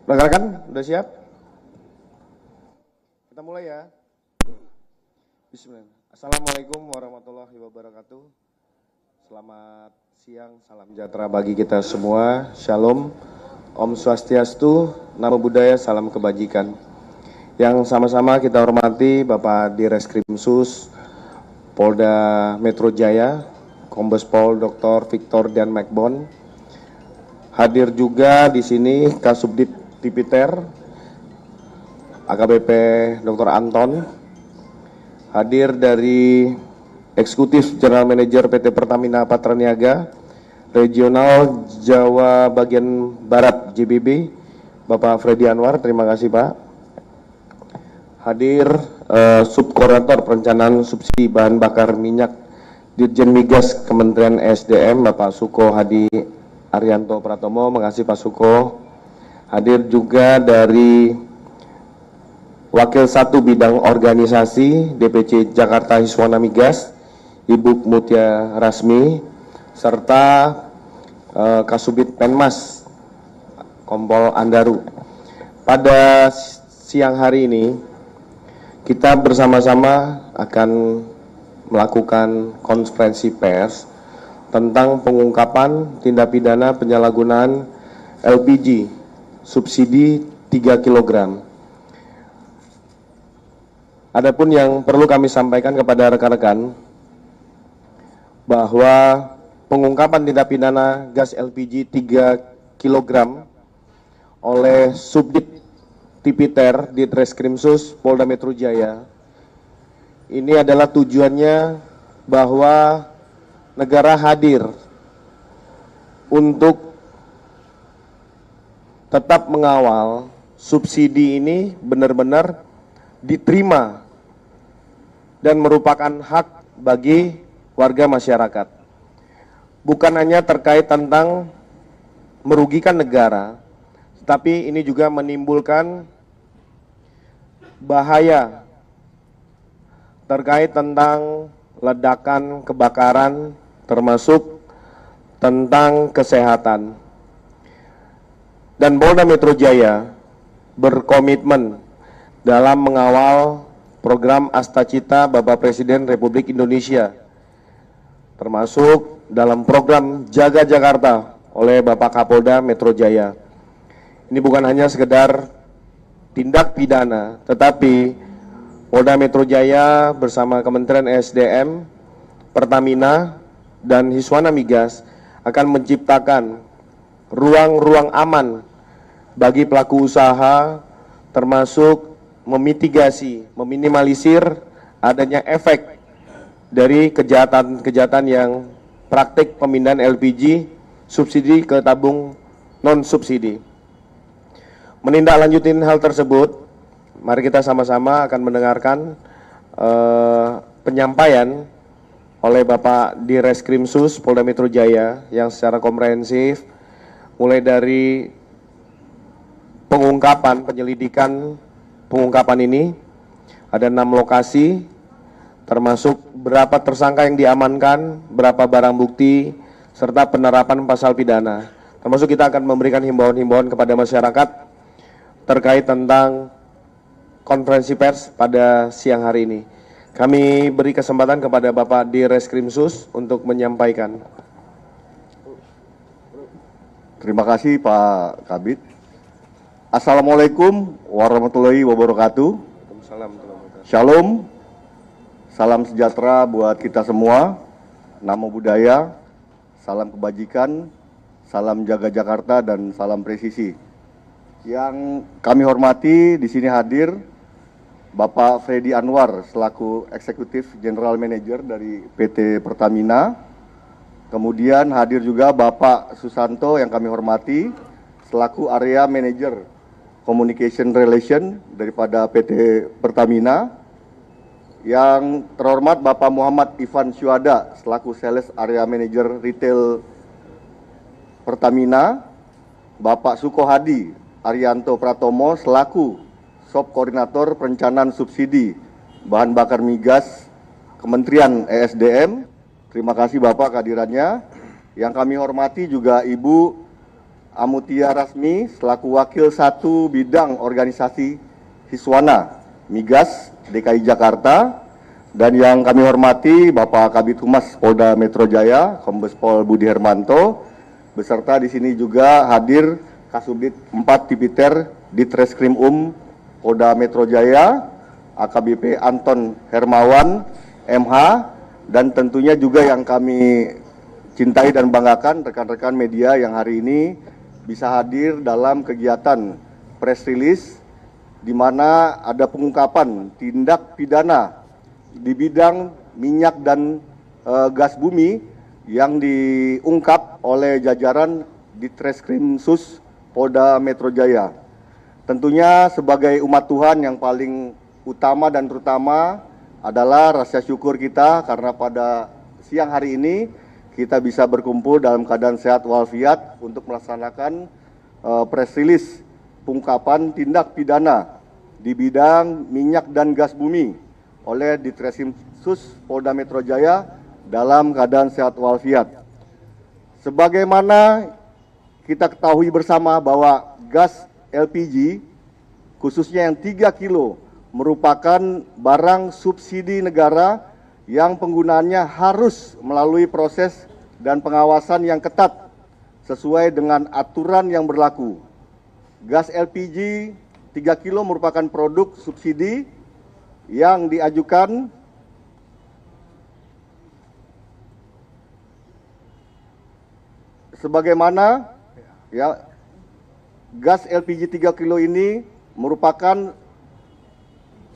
Rekan-rekan, udah siap? Kita mulai ya. Bismillah. Assalamualaikum warahmatullahi wabarakatuh. Selamat siang, salam sejahtera bagi kita semua. Shalom, Om Swastiastu, Namo Buddhaya, salam kebajikan. Yang sama-sama kita hormati Bapak Direskrimsus Polda Metro Jaya, Kombes Pol Dr. Victor Dan Magbon. Hadir juga di sini Kasubdit Tipiter, AKBP Dr. Anton. Hadir dari Eksekutif General Manager PT Pertamina Patraniaga, Regional Jawa Bagian Barat JBB, Bapak Freddy Anwar, terima kasih Pak. Hadir Subkoordinator Perencanaan Subsidi Bahan Bakar Minyak Dirjen Migas Kementerian SDM, Bapak Suko Hadi Arianto Pratomo, makasih Pak Suko. Hadir juga dari Wakil 1 Bidang Organisasi DPC Jakarta Hiswana Migas, Ibu Mutia Rasmi, serta Kasubit Penmas Kompol Andaru. Pada siang hari ini kita bersama-sama akan melakukan konferensi pers tentang pengungkapan tindak pidana penyalahgunaan LPG subsidi 3 kg. Adapun yang perlu kami sampaikan kepada rekan-rekan bahwa pengungkapan tindak pidana gas LPG 3 kg oleh Subdit Tipiter di Ditreskrimsus Polda Metro Jaya ini adalah tujuannya bahwa negara hadir untuk tetap mengawal subsidi ini benar-benar diterima dan merupakan hak bagi warga masyarakat. Bukan hanya terkait tentang merugikan negara, tetapi ini juga menimbulkan bahaya terkait tentang ledakan, kebakaran, termasuk tentang kesehatan. Dan Polda Metro Jaya berkomitmen dalam mengawal program Astacita Bapak Presiden Republik Indonesia, termasuk dalam program Jaga Jakarta oleh Bapak Kapolda Metro Jaya. Ini bukan hanya sekedar tindak pidana, tetapi Polda Metro Jaya bersama Kementerian SDM, Pertamina, dan Hiswana Migas akan menciptakan ruang-ruang aman bagi pelaku usaha, termasuk memitigasi, meminimalisir adanya efek dari kejahatan-kejahatan yang praktik pemindahan LPG subsidi ke tabung non-subsidi. Menindaklanjuti hal tersebut, mari kita sama-sama akan mendengarkan penyampaian oleh Bapak Direskrimsus Polda Metro Jaya yang secara komprehensif mulai dari pengungkapan, penyelidikan pengungkapan ini. Ada 6 lokasi, termasuk berapa tersangka yang diamankan, berapa barang bukti, serta penerapan pasal pidana. Termasuk kita akan memberikan himbauan-himbauan kepada masyarakat terkait tentang konferensi pers pada siang hari ini. Kami beri kesempatan kepada Bapak Direskrimsus untuk menyampaikan. Terima kasih Pak Kabid. Assalamualaikum warahmatullahi wabarakatuh. Shalom, salam sejahtera buat kita semua. Namo Buddhaya, salam kebajikan, salam jaga Jakarta, dan salam presisi. Yang kami hormati di sini hadir Bapak Freddy Anwar selaku Eksekutif General Manager dari PT Pertamina. Kemudian hadir juga Bapak Susanto yang kami hormati selaku Area Manager Communication Relation daripada PT Pertamina. Yang terhormat Bapak Muhammad Ivan Syuhada selaku Sales Area Manager Retail Pertamina. Bapak Suko Hadi Arianto Pratomo selaku Sub Koordinator Perencanaan Subsidi Bahan Bakar Migas Kementerian ESDM. Terima kasih Bapak kehadirannya. Yang kami hormati juga Ibu Amutia Rasmi selaku Wakil 1 Bidang Organisasi Hiswana Migas DKI Jakarta, dan yang kami hormati Bapak Kabid Humas Polda Metro Jaya, Kombes Pol Budi Hermanto, beserta di sini juga hadir Kasubdit 4 Tipiter Ditreskrim Polda Metro Jaya, AKBP Anton Hermawan, MH, dan tentunya juga yang kami cintai dan banggakan rekan-rekan media yang hari ini bisa hadir dalam kegiatan press release di mana ada pengungkapan tindak pidana di bidang minyak dan gas bumi yang diungkap oleh jajaran Ditreskrim Sus Polda Metro Jaya. Tentunya sebagai umat Tuhan yang paling utama dan terutama adalah rasa syukur kita karena pada siang hari ini kita bisa berkumpul dalam keadaan sehat walafiat untuk melaksanakan press release pengungkapan tindak pidana di bidang minyak dan gas bumi oleh Ditreskrim Sus Polda Metro Jaya dalam keadaan sehat walafiat. Sebagaimana kita ketahui bersama bahwa gas LPG khususnya yang 3 kilo merupakan barang subsidi negara yang penggunaannya harus melalui proses dan pengawasan yang ketat sesuai dengan aturan yang berlaku. Gas LPG 3 kilo merupakan produk subsidi yang diajukan sebagaimana ya, gas LPG 3 kilo ini merupakan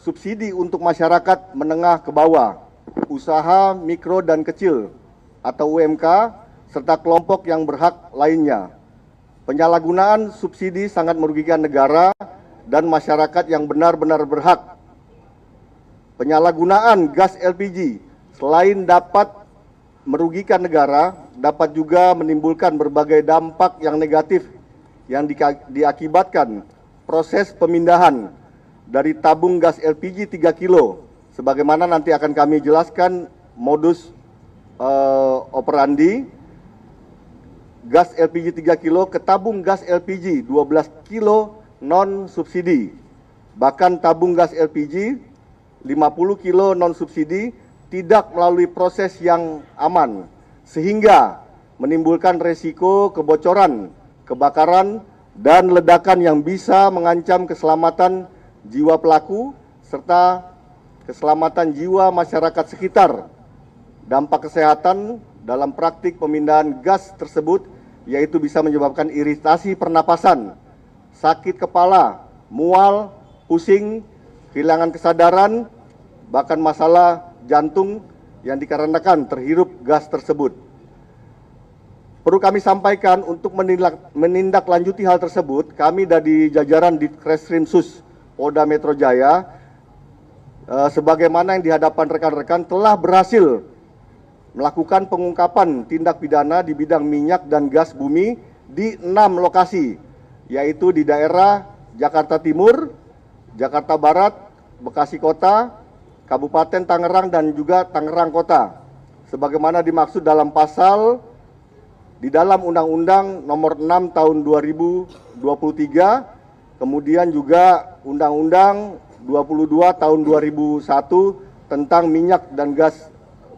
subsidi untuk masyarakat menengah ke bawah, usaha mikro dan kecil atau UMK, serta kelompok yang berhak lainnya. Penyalahgunaan subsidi sangat merugikan negara dan masyarakat yang benar-benar berhak. Penyalahgunaan gas LPG selain dapat merugikan negara, dapat juga menimbulkan berbagai dampak yang negatif yang diakibatkan proses pemindahan dari tabung gas LPG 3 kilo. Sebagaimana nanti akan kami jelaskan modus operandi gas LPG 3 kilo ke tabung gas LPG 12 kilo non subsidi. Bahkan tabung gas LPG 50 kilo non subsidi tidak melalui proses yang aman sehingga menimbulkan resiko kebocoran, kebakaran, dan ledakan yang bisa mengancam keselamatan jiwa pelaku serta keselamatan jiwa masyarakat sekitar. Dampak kesehatan dalam praktik pemindahan gas tersebut yaitu bisa menyebabkan iritasi pernapasan, sakit kepala, mual, pusing, kehilangan kesadaran, bahkan masalah jantung yang dikarenakan terhirup gas tersebut. Perlu kami sampaikan untuk menindaklanjuti hal tersebut, kami dari jajaran Ditreskrim Sus Polda Metro Jaya, sebagaimana yang di hadapan rekan-rekan telah berhasil melakukan pengungkapan tindak pidana di bidang minyak dan gas bumi di 6 lokasi, yaitu di daerah Jakarta Timur, Jakarta Barat, Bekasi Kota, Kabupaten Tangerang, dan juga Tangerang Kota. Sebagaimana dimaksud dalam pasal di dalam Undang-Undang Nomor 6 Tahun 2023, kemudian juga Undang-Undang 22 Tahun 2001 tentang minyak dan gas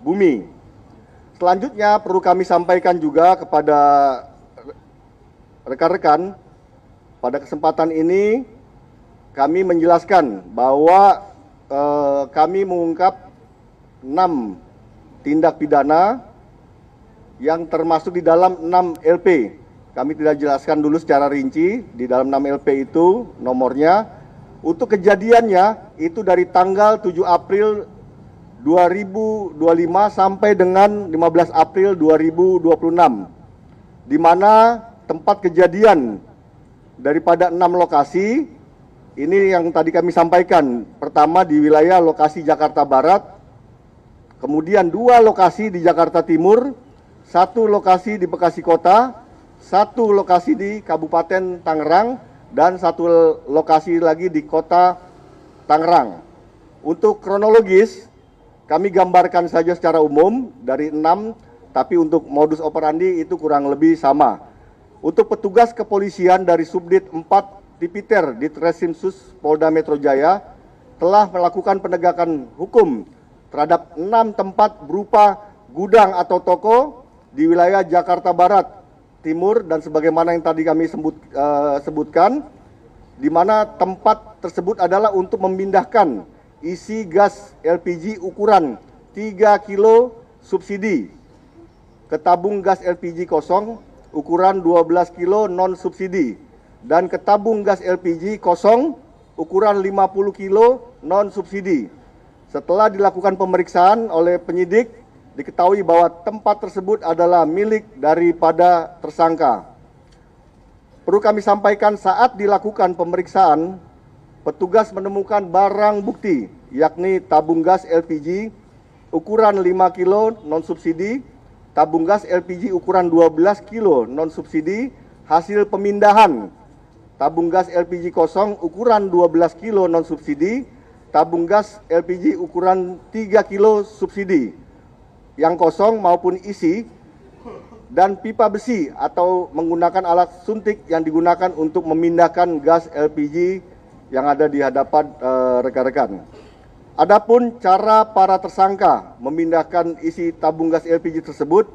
bumi. Selanjutnya perlu kami sampaikan juga kepada rekan-rekan, pada kesempatan ini kami menjelaskan bahwa kami mengungkap 6 tindak pidana yang termasuk di dalam 6 LP. Kami tidak jelaskan dulu secara rinci di dalam 6 LP itu nomornya. Untuk kejadiannya itu dari tanggal 7 April 2025 sampai dengan 15 April 2026, di mana tempat kejadian daripada 6 lokasi ini yang tadi kami sampaikan. Pertama di wilayah lokasi Jakarta Barat, kemudian 2 lokasi di Jakarta Timur, 1 lokasi di Bekasi Kota, 1 lokasi di Kabupaten Tangerang, dan 1 lokasi lagi di Kota Tangerang. Untuk kronologis kami gambarkan saja secara umum dari 6, tapi untuk modus operandi itu kurang lebih sama. untuk petugas kepolisian dari Subdit 4 Tipiter Ditreskrimsus Polda Metro Jaya telah melakukan penegakan hukum terhadap 6 tempat berupa gudang atau toko di wilayah Jakarta Barat, Timur, dan sebagaimana yang tadi kami sebutkan, di mana tempat tersebut adalah untuk memindahkan isi gas LPG ukuran 3 kilo subsidi ke tabung gas LPG kosong ukuran 12 kilo non subsidi dan ke tabung gas LPG kosong ukuran 50 kilo non subsidi. Setelah dilakukan pemeriksaan oleh penyidik, diketahui bahwa tempat tersebut adalah milik daripada tersangka. Perlu kami sampaikan, saat dilakukan pemeriksaan, petugas menemukan barang bukti, yakni tabung gas LPG ukuran 5 kilo non-subsidi, tabung gas LPG ukuran 12 kilo non-subsidi, hasil pemindahan tabung gas LPG kosong ukuran 12 kilo non-subsidi, tabung gas LPG ukuran 3 kilo subsidi, yang kosong maupun isi, dan pipa besi atau menggunakan alat suntik yang digunakan untuk memindahkan gas LPG yang ada di hadapan rekan-rekan. Adapun cara para tersangka memindahkan isi tabung gas LPG tersebut,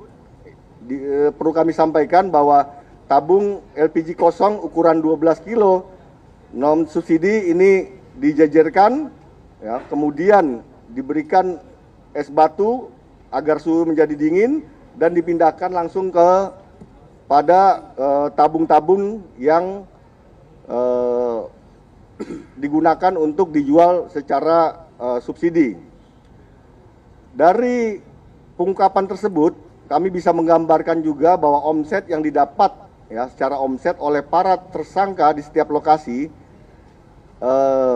perlu kami sampaikan bahwa tabung LPG kosong ukuran 12 kilo non subsidi ini dijajarkan, ya, kemudian diberikan es batu agar suhu menjadi dingin dan dipindahkan langsung pada tabung-tabung yang digunakan untuk dijual secara subsidi. Dari pengungkapan tersebut, kami bisa menggambarkan juga bahwa omset yang didapat, ya, secara omset oleh para tersangka di setiap lokasi.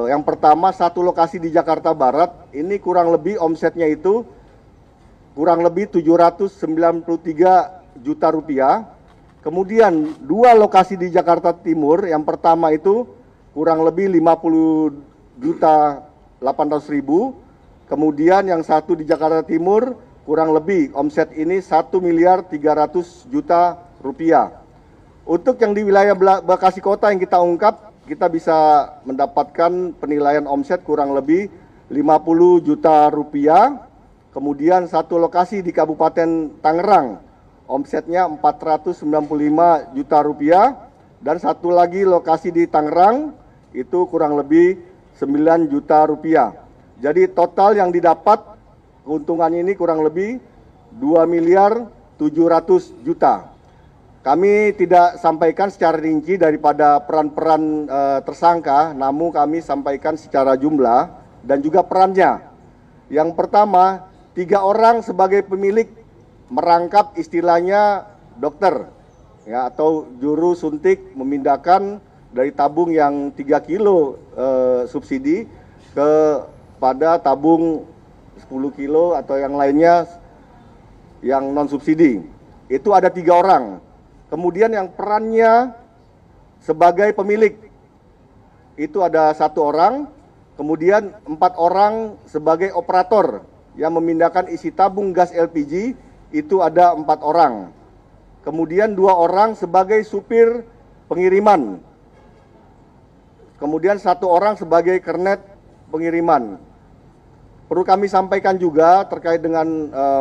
Yang pertama, satu lokasi di Jakarta Barat, ini kurang lebih omsetnya itu kurang lebih 793 juta rupiah. Kemudian dua lokasi di Jakarta Timur, yang pertama itu kurang lebih 50 juta 800 ribu. Kemudian yang satu di Jakarta Timur kurang lebih omset ini 1 miliar 300 juta rupiah. Untuk yang di wilayah Bekasi Kota yang kita ungkap, kita bisa mendapatkan penilaian omset kurang lebih 50 juta rupiah. Kemudian satu lokasi di Kabupaten Tangerang, omsetnya 495 juta rupiah. Dan satu lagi lokasi di Tangerang, itu kurang lebih 9 juta rupiah. Jadi total yang didapat keuntungan ini kurang lebih 2 miliar 700 juta. Kami tidak sampaikan secara rinci daripada peran-peran tersangka, namun kami sampaikan secara jumlah dan juga perannya. Yang pertama, 3 orang sebagai pemilik merangkap istilahnya dokter, ya, atau juru suntik memindahkan dari tabung yang 3 kilo subsidi pada tabung 10 kilo atau yang lainnya yang non subsidi. Itu ada 3 orang. Kemudian yang perannya sebagai pemilik itu ada 1 orang. Kemudian 4 orang sebagai operator yang memindahkan isi tabung gas LPG, itu ada 4 orang. Kemudian 2 orang sebagai supir pengiriman. Kemudian 1 orang sebagai kernet pengiriman. Perlu kami sampaikan juga terkait dengan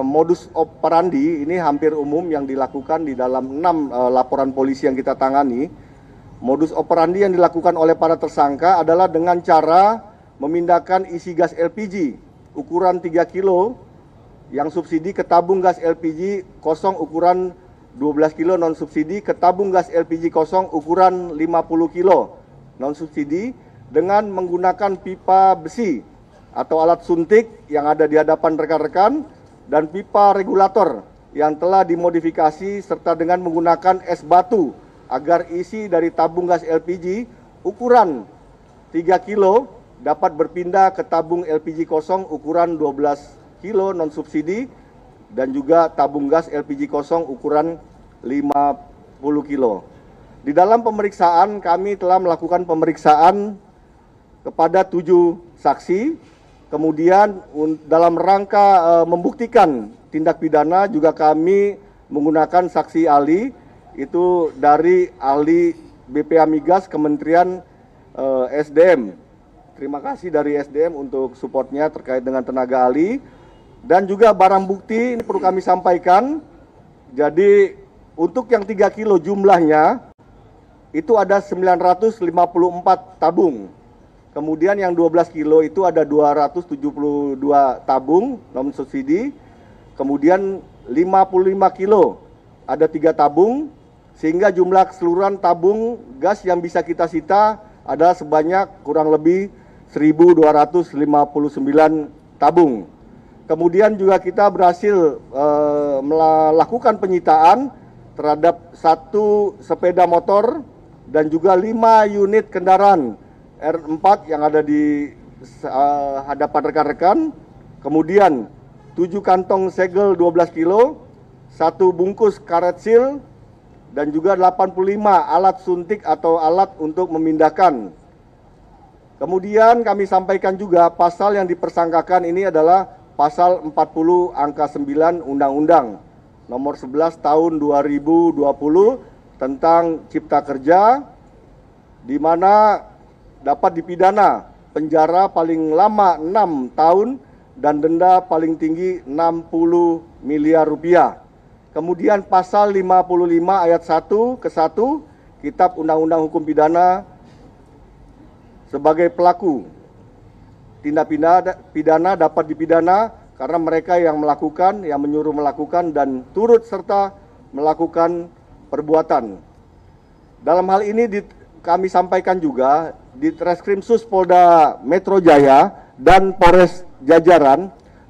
modus operandi, ini hampir umum yang dilakukan di dalam 6 laporan polisi yang kita tangani. Modus operandi yang dilakukan oleh para tersangka adalah dengan cara memindahkan isi gas LPG ukuran 3 kilo yang subsidi ke tabung gas LPG kosong ukuran 12 kilo non subsidi ke tabung gas LPG kosong ukuran 50 kilo non subsidi dengan menggunakan pipa besi atau alat suntik yang ada di hadapan rekan-rekan dan pipa regulator yang telah dimodifikasi serta dengan menggunakan es batu agar isi dari tabung gas LPG ukuran 3 kilo dapat berpindah ke tabung LPG kosong ukuran 12 kilo non subsidi dan juga tabung gas LPG kosong ukuran 50 kilo. Di dalam pemeriksaan kami telah melakukan pemeriksaan kepada 7 saksi. Kemudian dalam rangka membuktikan tindak pidana juga kami menggunakan saksi ahli itu dari ahli BPA Migas Kementerian SDM. Terima kasih dari SDM untuk supportnya terkait dengan tenaga ahli. Dan juga barang bukti ini perlu kami sampaikan. Jadi untuk yang 3 kilo jumlahnya itu ada 954 tabung. Kemudian yang 12 kilo itu ada 272 tabung non subsidi. Kemudian 55 kilo ada 3 tabung, sehingga jumlah keseluruhan tabung gas yang bisa kita sita adalah sebanyak kurang lebih 1.259 tabung. Kemudian juga kita berhasil melakukan penyitaan terhadap 1 sepeda motor dan juga 5 unit kendaraan R4 yang ada di hadapan rekan-rekan. Kemudian 7 kantong segel 12 kilo, 1 bungkus karet sil, dan juga 85 alat suntik atau alat untuk memindahkan. Kemudian kami sampaikan juga pasal yang dipersangkakan ini adalah pasal 40 angka 9 Undang-Undang nomor 11 tahun 2020 tentang Cipta Kerja, di mana dapat dipidana penjara paling lama 6 tahun dan denda paling tinggi 60 miliar rupiah. Kemudian pasal 55 ayat 1 ke 1 Kitab Undang-Undang Hukum Pidana sebagai pelaku tindak pidana dapat dipidana karena mereka yang melakukan, yang menyuruh melakukan dan turut serta melakukan perbuatan. Dalam hal ini kami sampaikan juga di Treskrimsus Polda Metro Jaya dan Polres Jajaran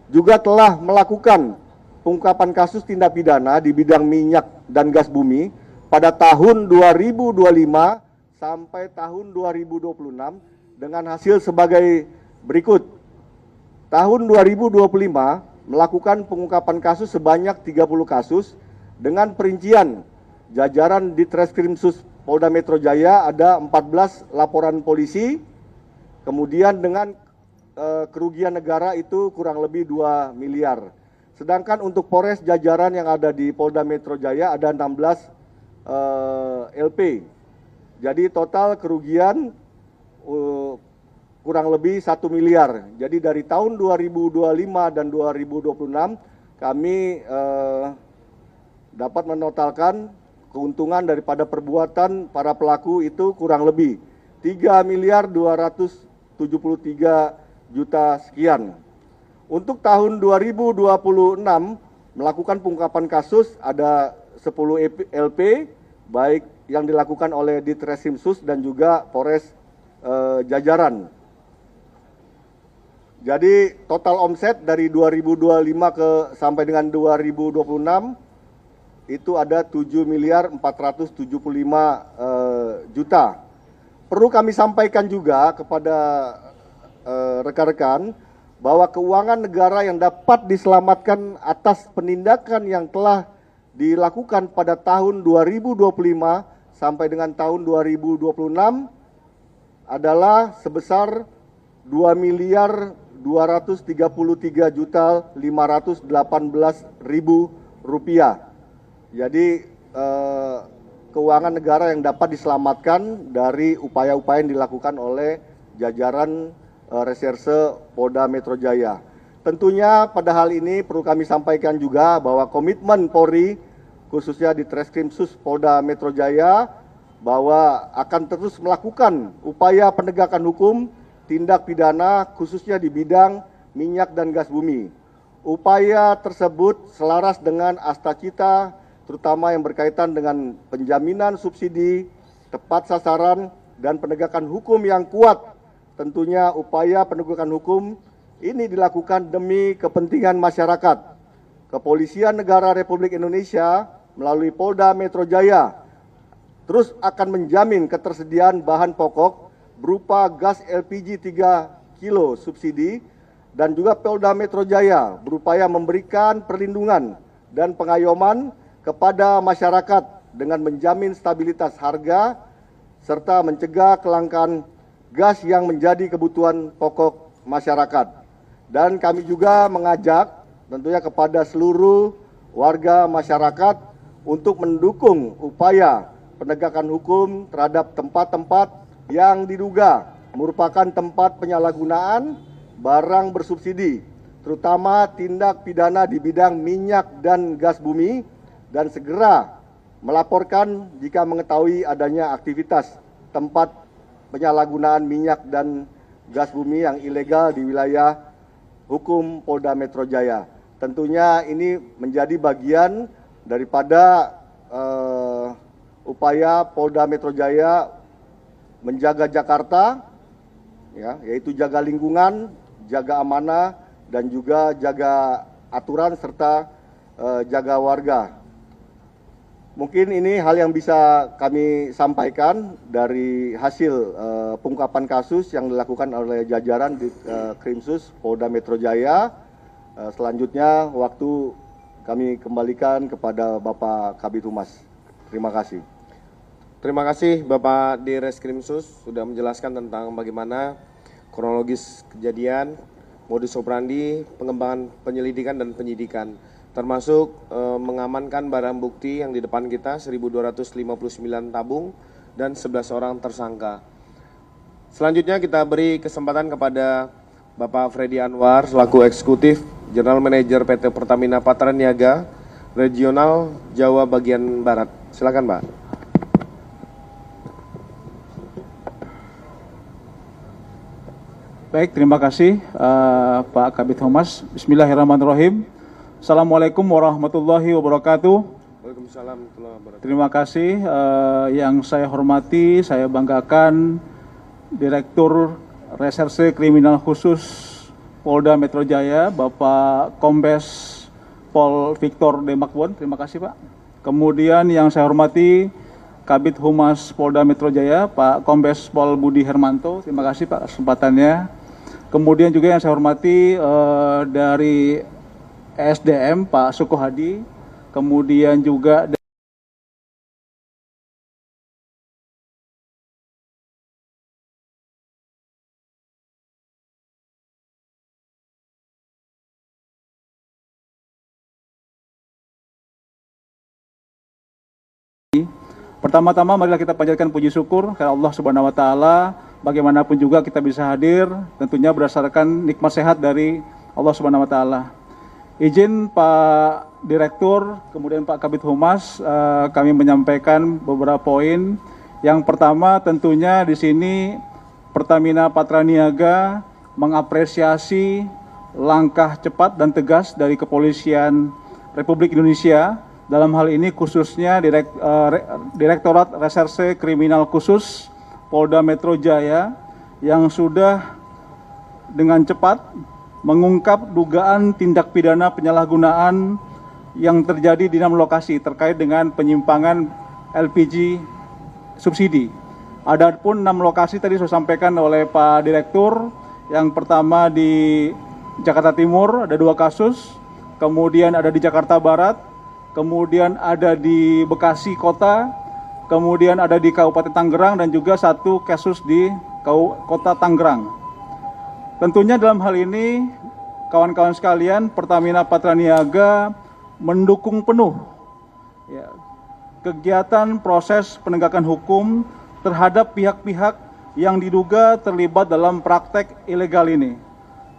juga telah melakukan pengungkapan kasus tindak pidana di bidang minyak dan gas bumi pada tahun 2025 sampai tahun 2026 dengan hasil sebagai berikut. Tahun 2025 melakukan pengungkapan kasus sebanyak 30 kasus dengan perincian jajaran di Treskrimsus Polda Metro Jaya ada 14 laporan polisi, kemudian dengan kerugian negara itu kurang lebih 2 miliar. Sedangkan untuk Polres jajaran yang ada di Polda Metro Jaya ada 16 LP. Jadi total kerugian kurang lebih 1 miliar. Jadi dari tahun 2025 dan 2026 kami dapat menotalkan keuntungan daripada perbuatan para pelaku itu kurang lebih 3 miliar 273 juta sekian. Untuk tahun 2026 melakukan pengungkapan kasus ada 10 LP baik yang dilakukan oleh Ditreskrimsus dan juga Polres Jajaran. Jadi total omset dari 2025 sampai dengan 2026 itu ada 7 miliar 475 juta. Perlu kami sampaikan juga kepada rekan-rekan bahwa keuangan negara yang dapat diselamatkan atas penindakan yang telah dilakukan pada tahun 2025 sampai dengan tahun 2026 adalah sebesar 2 miliar 233 juta 518 ribu rupiah. Jadi keuangan negara yang dapat diselamatkan dari upaya-upaya yang dilakukan oleh jajaran Reserse Polda Metro Jaya. Tentunya pada hal ini perlu kami sampaikan juga bahwa komitmen Polri khususnya di Treskrimsus Polda Metro Jaya bahwa akan terus melakukan upaya penegakan hukum tindak pidana khususnya di bidang minyak dan gas bumi. Upaya tersebut selaras dengan Astacita terutama yang berkaitan dengan penjaminan subsidi, tepat sasaran, dan penegakan hukum yang kuat. Tentunya upaya penegakan hukum ini dilakukan demi kepentingan masyarakat. Kepolisian Negara Republik Indonesia melalui Polda Metro Jaya terus akan menjamin ketersediaan bahan pokok berupa gas LPG 3 kilo subsidi dan juga Polda Metro Jaya berupaya memberikan perlindungan dan pengayoman kepada masyarakat dengan menjamin stabilitas harga serta mencegah kelangkaan gas yang menjadi kebutuhan pokok masyarakat. Dan kami juga mengajak tentunya kepada seluruh warga masyarakat untuk mendukung upaya penegakan hukum terhadap tempat-tempat yang diduga merupakan tempat penyalahgunaan barang bersubsidi, terutama tindak pidana di bidang minyak dan gas bumi, dan segera melaporkan jika mengetahui adanya aktivitas tempat penyalahgunaan minyak dan gas bumi yang ilegal di wilayah hukum Polda Metro Jaya. Tentunya ini menjadi bagian daripada upaya Polda Metro Jaya menjaga Jakarta, ya, yaitu jaga lingkungan, jaga amanah, dan juga jaga aturan serta jaga warga. Mungkin ini hal yang bisa kami sampaikan dari hasil pengungkapan kasus yang dilakukan oleh jajaran di Krimsus Polda Metro Jaya. Selanjutnya waktu kami kembalikan kepada Bapak Kabid Humas. Terima kasih. Terima kasih Bapak di Reskrimsus sudah menjelaskan tentang bagaimana kronologis kejadian, modus operandi, pengembangan penyelidikan dan penyidikan, termasuk mengamankan barang bukti yang di depan kita 1.259 tabung dan 11 orang tersangka. Selanjutnya kita beri kesempatan kepada Bapak Freddy Anwar selaku Eksekutif General Manager PT Pertamina Patraniaga Regional Jawa Bagian Barat. Silakan, Pak. Baik, terima kasih Pak Kabid Humas. Bismillahirrahmanirrahim. Assalamualaikum warahmatullahi wabarakatuh. Waalaikumsalam warahmatullahi wabarakatuh. Terima kasih yang saya hormati, saya banggakan Direktur Reserse Kriminal Khusus Polda Metro Jaya, Bapak Kombes Pol Victor Demakbon. Terima kasih, Pak. Kemudian yang saya hormati Kabid Humas Polda Metro Jaya, Pak Kombes Pol Budi Hermanto. Terima kasih, Pak, kesempatannya. Kemudian juga yang saya hormati dari SDM Pak Sukohadi, kemudian juga pertama-tama marilah kita panjatkan puji syukur kepada Allah Subhanahu wa taala. Bagaimanapun juga kita bisa hadir tentunya berdasarkan nikmat sehat dari Allah Subhanahu wa taala. Izin Pak Direktur, kemudian Pak Kabid Humas, kami menyampaikan beberapa poin. Yang pertama tentunya di sini Pertamina Patraniaga mengapresiasi langkah cepat dan tegas dari Kepolisian Republik Indonesia, dalam hal ini khususnya Direktorat Reserse Kriminal Khusus Polda Metro Jaya yang sudah dengan cepat mengungkap dugaan tindak pidana penyalahgunaan yang terjadi di 6 lokasi terkait dengan penyimpangan LPG subsidi. Adapun 6 lokasi tadi saya sampaikan oleh Pak Direktur. Yang pertama di Jakarta Timur ada 2 kasus, kemudian ada di Jakarta Barat, kemudian ada di Bekasi Kota, kemudian ada di Kabupaten Tangerang, dan juga 1 kasus di Kota Tangerang. Tentunya dalam hal ini, kawan-kawan sekalian, Pertamina Patraniaga mendukung penuh ya, kegiatan proses penegakan hukum terhadap pihak-pihak yang diduga terlibat dalam praktek ilegal ini.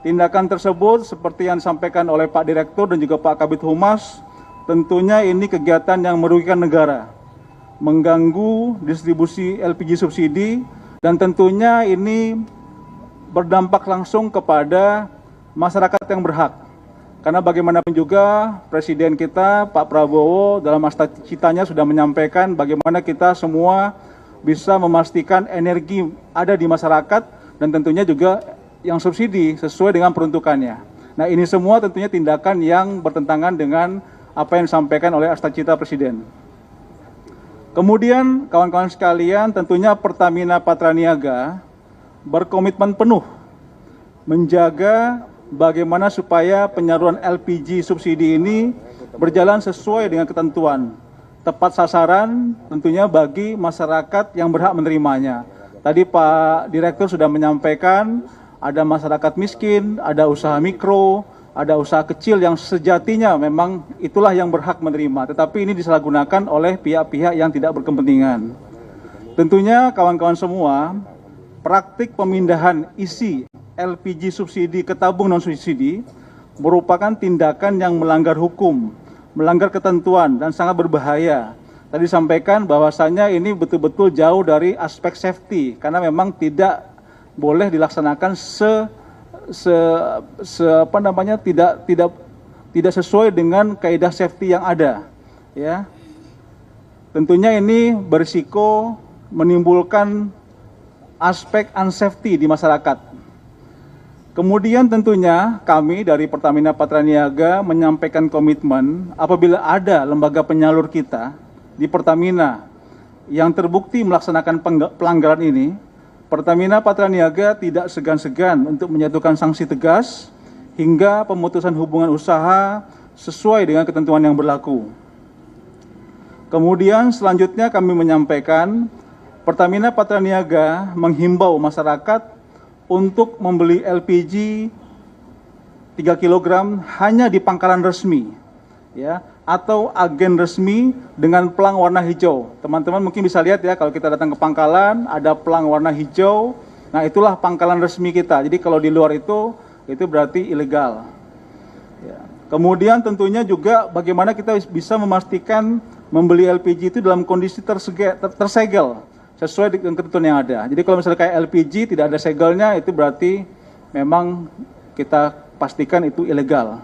Tindakan tersebut seperti yang disampaikan oleh Pak Direktur dan juga Pak Kabid Humas, tentunya ini kegiatan yang merugikan negara, mengganggu distribusi LPG subsidi, dan tentunya ini berdampak langsung kepada masyarakat yang berhak. Karena bagaimanapun juga Presiden kita Pak Prabowo dalam cita-citanya sudah menyampaikan bagaimana kita semua bisa memastikan energi ada di masyarakat, dan tentunya juga yang subsidi sesuai dengan peruntukannya. Nah, ini semua tentunya tindakan yang bertentangan dengan apa yang disampaikan oleh cita Presiden. Kemudian kawan-kawan sekalian, tentunya Pertamina Patraniaga berkomitmen penuh menjaga bagaimana supaya penyaluran LPG subsidi ini berjalan sesuai dengan ketentuan, tepat sasaran tentunya bagi masyarakat yang berhak menerimanya. Tadi Pak Direktur sudah menyampaikan ada masyarakat miskin, ada usaha mikro, ada usaha kecil yang sejatinya memang itulah yang berhak menerima, tetapi ini disalahgunakan oleh pihak-pihak yang tidak berkepentingan. Tentunya kawan-kawan semua, praktik pemindahan isi LPG subsidi ke tabung non-subsidi merupakan tindakan yang melanggar hukum, melanggar ketentuan, dan sangat berbahaya. Tadi disampaikan bahwasanya ini betul-betul jauh dari aspek safety, karena memang tidak boleh dilaksanakan tidak sesuai dengan kaidah safety yang ada, ya. Tentunya ini berisiko menimbulkan aspek unsafety di masyarakat. Kemudian tentunya kami dari Pertamina Patraniaga menyampaikan komitmen apabila ada lembaga penyalur kita di Pertamina yang terbukti melaksanakan pelanggaran ini, Pertamina Patraniaga tidak segan-segan untuk menyatukan sanksi tegas hingga pemutusan hubungan usaha sesuai dengan ketentuan yang berlaku. Kemudian selanjutnya kami menyampaikan Pertamina Patraniaga menghimbau masyarakat untuk membeli LPG 3 kg hanya di pangkalan resmi, ya, atau agen resmi dengan pelang warna hijau. Teman-teman mungkin bisa lihat ya, kalau kita datang ke pangkalan ada pelang warna hijau. Nah, itulah pangkalan resmi kita. Jadi kalau di luar itu berarti ilegal. Ya. Kemudian tentunya juga bagaimana kita bisa memastikan membeli LPG itu dalam kondisi tersegel sesuai dengan ketentuan yang ada. Jadi kalau misalnya kayak LPG tidak ada segelnya, itu berarti memang kita pastikan itu ilegal.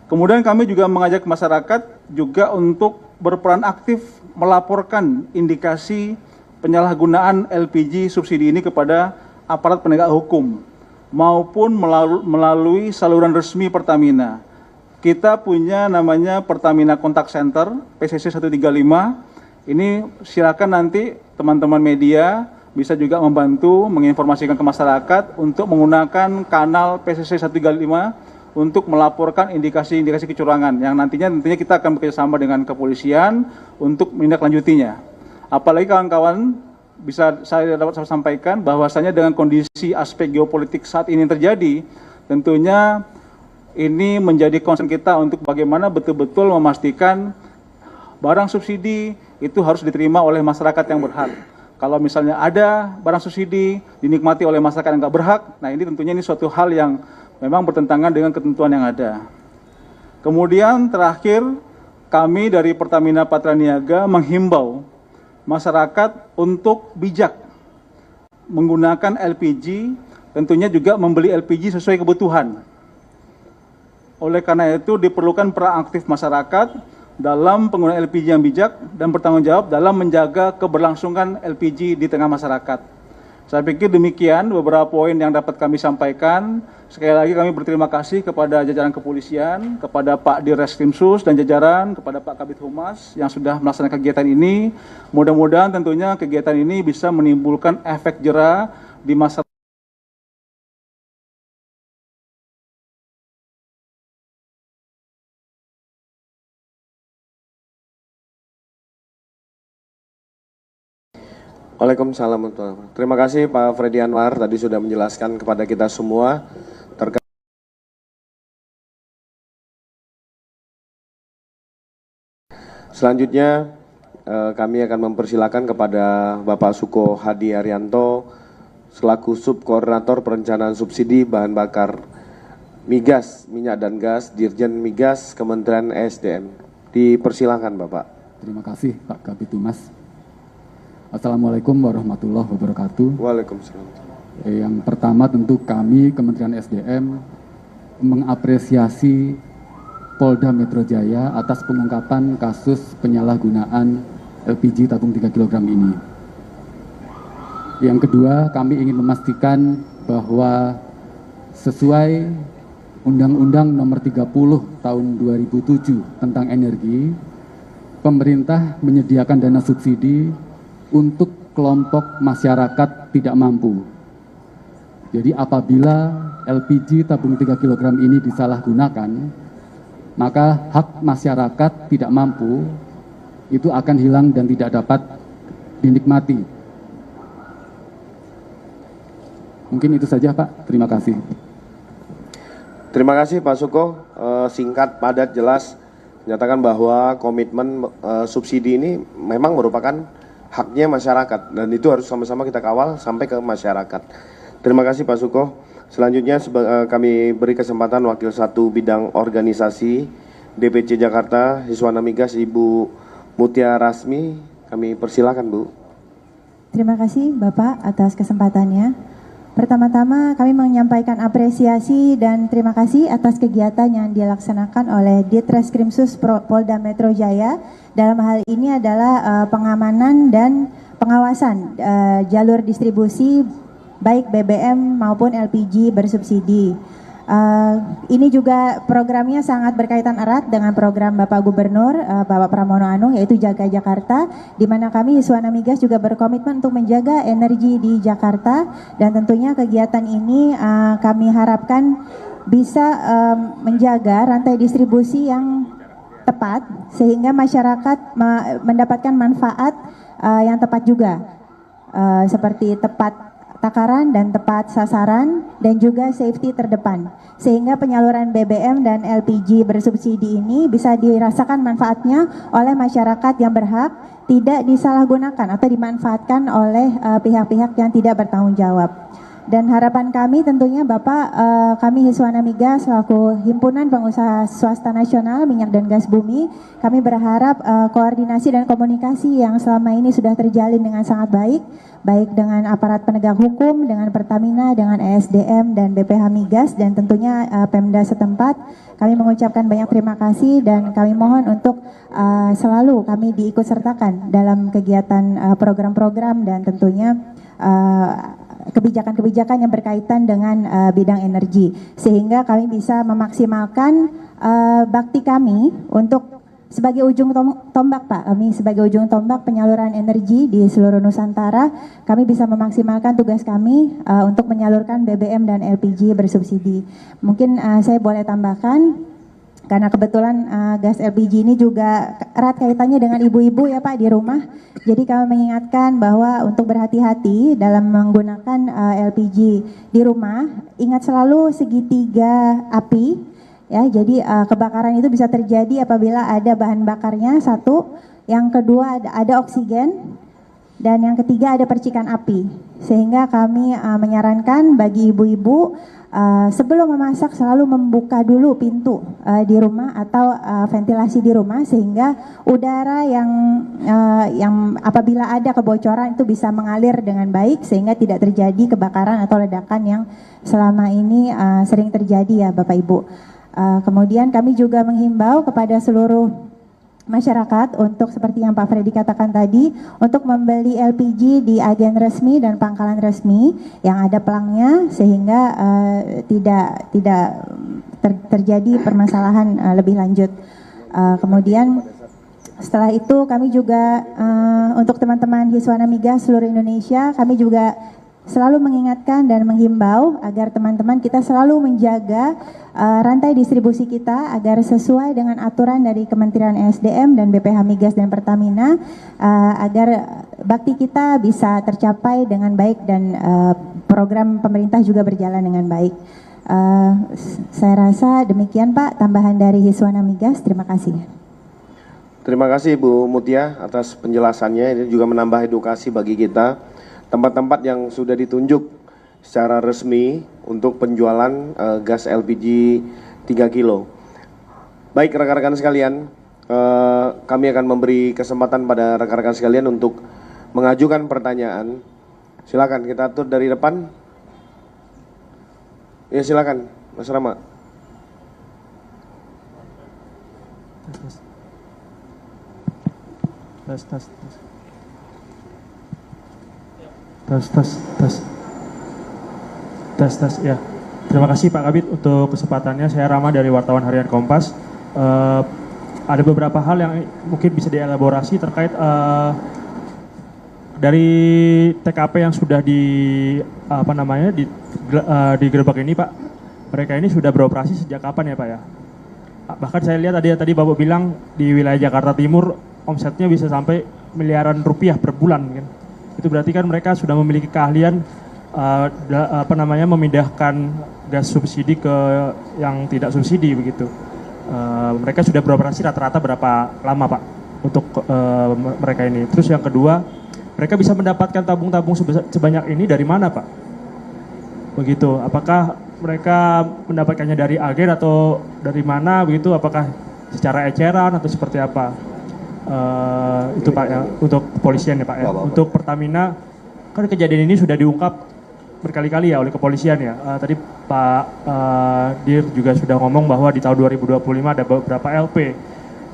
Kemudian kami juga mengajak masyarakat juga untuk berperan aktif melaporkan indikasi penyalahgunaan LPG subsidi ini kepada aparat penegak hukum maupun melalui saluran resmi Pertamina. Kita punya namanya Pertamina Contact Center PCC 135. Ini silakan nanti teman-teman media bisa juga membantu menginformasikan ke masyarakat untuk menggunakan kanal PCC 135 untuk melaporkan indikasi-indikasi kecurangan yang nantinya kita akan bekerjasama dengan kepolisian untuk menindaklanjutinya. Apalagi kawan-kawan bisa saya dapat sampaikan bahwasanya dengan kondisi aspek geopolitik saat ini terjadi, tentunya ini menjadi concern kita untuk bagaimana betul-betul memastikan barang subsidi itu harus diterima oleh masyarakat yang berhak. Kalau misalnya ada barang subsidi dinikmati oleh masyarakat yang nggak berhak, nah ini tentunya ini suatu hal yang memang bertentangan dengan ketentuan yang ada. Kemudian terakhir, kami dari Pertamina Patraniaga menghimbau masyarakat untuk bijak menggunakan LPG, tentunya juga membeli LPG sesuai kebutuhan. Oleh karena itu diperlukan peran aktif masyarakat dalam penggunaan LPG yang bijak dan bertanggung jawab dalam menjaga keberlangsungan LPG di tengah masyarakat. Saya pikir demikian beberapa poin yang dapat kami sampaikan. Sekali lagi kami berterima kasih kepada jajaran kepolisian, kepada Pak Dirreskrimsus dan jajaran, kepada Pak Kabid Humas yang sudah melaksanakan kegiatan ini. Mudah-mudahan tentunya kegiatan ini bisa menimbulkan efek jera di masyarakat. Waalaikumsalam. Terima kasih Pak Freddy Anwar tadi sudah menjelaskan kepada kita semua terkait. Selanjutnya kami akan mempersilakan kepada Bapak Suko Hadi Arianto selaku Subkoordinator Perencanaan Subsidi Bahan Bakar Migas, Minyak dan Gas, Dirjen Migas, Kementerian ESDM. Dipersilakan Bapak. Terima kasih Pak Kabid Humas. Assalamualaikum warahmatullahi wabarakatuh. Waalaikumsalam. Yang pertama tentu kami Kementerian SDM mengapresiasi Polda Metro Jaya atas pengungkapan kasus penyalahgunaan LPG tabung 3 kg ini. Yang kedua, kami ingin memastikan bahwa sesuai Undang-Undang Nomor 30 Tahun 2007 tentang energi, pemerintah menyediakan dana subsidi untuk kelompok masyarakat tidak mampu. Jadi apabila LPG tabung 3 kg ini disalahgunakan, maka hak masyarakat tidak mampu itu akan hilang dan tidak dapat dinikmati. Mungkin itu saja Pak, terima kasih. Terima kasih Pak Suko, singkat, padat, jelas, menyatakan bahwa komitmen subsidi ini memang merupakan haknya masyarakat dan itu harus sama-sama kita kawal sampai ke masyarakat. Terima kasih Pak Suko. Selanjutnya kami beri kesempatan Wakil 1 Bidang Organisasi DPC Jakarta Hiswana Migas Ibu Mutia Rasmi. Kami persilakan Bu. Terima kasih Bapak atas kesempatannya. Pertama-tama kami menyampaikan apresiasi dan terima kasih atas kegiatan yang dilaksanakan oleh Ditreskrimsus Polda Metro Jaya. Dalam hal ini adalah pengamanan dan pengawasan jalur distribusi baik BBM maupun LPG bersubsidi. Ini juga programnya sangat berkaitan erat dengan program Bapak Gubernur Bapak Pramono Anung, yaitu Jaga Jakarta, di mana kami Hiswana Migas juga berkomitmen untuk menjaga energi di Jakarta, dan tentunya kegiatan ini kami harapkan bisa menjaga rantai distribusi yang tepat sehingga masyarakat mendapatkan manfaat yang tepat juga, seperti tepat takaran dan tepat sasaran dan juga safety terdepan, sehingga penyaluran BBM dan LPG bersubsidi ini bisa dirasakan manfaatnya oleh masyarakat yang berhak, tidak disalahgunakan atau dimanfaatkan oleh pihak-pihak yang tidak bertanggung jawab. Dan harapan kami tentunya Bapak, kami Hiswana Migas selaku Himpunan Pengusaha Swasta Nasional Minyak dan Gas Bumi, kami berharap koordinasi dan komunikasi yang selama ini sudah terjalin dengan sangat baik, baik dengan aparat penegak hukum, dengan Pertamina, dengan ESDM dan BPH Migas, dan tentunya Pemda setempat. Kami mengucapkan banyak terima kasih dan kami mohon untuk selalu kami diikutsertakan dalam kegiatan program-program dan tentunya kebijakan-kebijakan yang berkaitan dengan bidang energi, sehingga kami bisa memaksimalkan bakti kami untuk sebagai ujung tombak Pak, kami sebagai ujung tombak penyaluran energi di seluruh Nusantara, kami bisa memaksimalkan tugas kami untuk menyalurkan BBM dan LPG bersubsidi. Mungkin saya boleh tambahkan, karena kebetulan gas LPG ini juga erat kaitannya dengan ibu-ibu ya Pak di rumah. Jadi kami mengingatkan bahwa untuk berhati-hati dalam menggunakan LPG di rumah, ingat selalu segitiga api. Ya, jadi kebakaran itu bisa terjadi apabila ada bahan bakarnya satu, yang kedua ada oksigen, dan yang ketiga ada percikan api. Sehingga kami menyarankan bagi ibu-ibu sebelum memasak selalu membuka dulu pintu di rumah atau ventilasi di rumah, sehingga udara yang apabila ada kebocoran itu bisa mengalir dengan baik sehingga tidak terjadi kebakaran atau ledakan yang selama ini sering terjadi ya Bapak Ibu. Kemudian kami juga menghimbau kepada seluruh masyarakat untuk seperti yang Pak Freddy katakan tadi, untuk membeli LPG di agen resmi dan pangkalan resmi yang ada pelangnya, sehingga tidak terjadi permasalahan lebih lanjut. Kemudian setelah itu kami juga untuk teman-teman Hiswana Migas seluruh Indonesia, kami juga selalu mengingatkan dan menghimbau agar teman-teman kita selalu menjaga rantai distribusi kita agar sesuai dengan aturan dari Kementerian ESDM dan BPH Migas dan Pertamina, agar bakti kita bisa tercapai dengan baik dan program pemerintah juga berjalan dengan baik. Saya rasa demikian Pak, tambahan dari Hiswana Migas. Terima kasih. Terima kasih Bu Mutia atas penjelasannya. Ini juga menambah edukasi bagi kita. Tempat-tempat yang sudah ditunjuk secara resmi untuk penjualan gas LPG 3 kilo. Baik rekan-rekan sekalian, kami akan memberi kesempatan pada rekan-rekan sekalian untuk mengajukan pertanyaan. Silakan kita atur dari depan. Ya silakan Mas Rama. Tes ya. Terima kasih Pak Kabid untuk kesempatannya. Saya Rama dari Wartawan Harian Kompas. Ada beberapa hal yang mungkin bisa dielaborasi terkait dari TKP yang sudah digerebek ini Pak. Mereka ini sudah beroperasi sejak kapan ya Pak ya? Bahkan saya lihat tadi Bapak bilang di wilayah Jakarta Timur omsetnya bisa sampai miliaran rupiah per bulan kan. Itu berarti kan mereka sudah memiliki keahlian memindahkan gas subsidi ke yang tidak subsidi begitu. Mereka sudah beroperasi rata-rata berapa lama Pak untuk mereka ini? Terus yang kedua, mereka bisa mendapatkan tabung-tabung sebanyak ini dari mana Pak? Begitu, apakah mereka mendapatkannya dari agen atau dari mana begitu? Apakah secara eceran atau seperti apa? Itu Pak ya, untuk kepolisian ya Pak ya. Untuk Pertamina, kan kejadian ini sudah diungkap berkali-kali ya oleh kepolisian ya. Tadi Pak Dir juga sudah ngomong bahwa di tahun 2025 ada beberapa LP.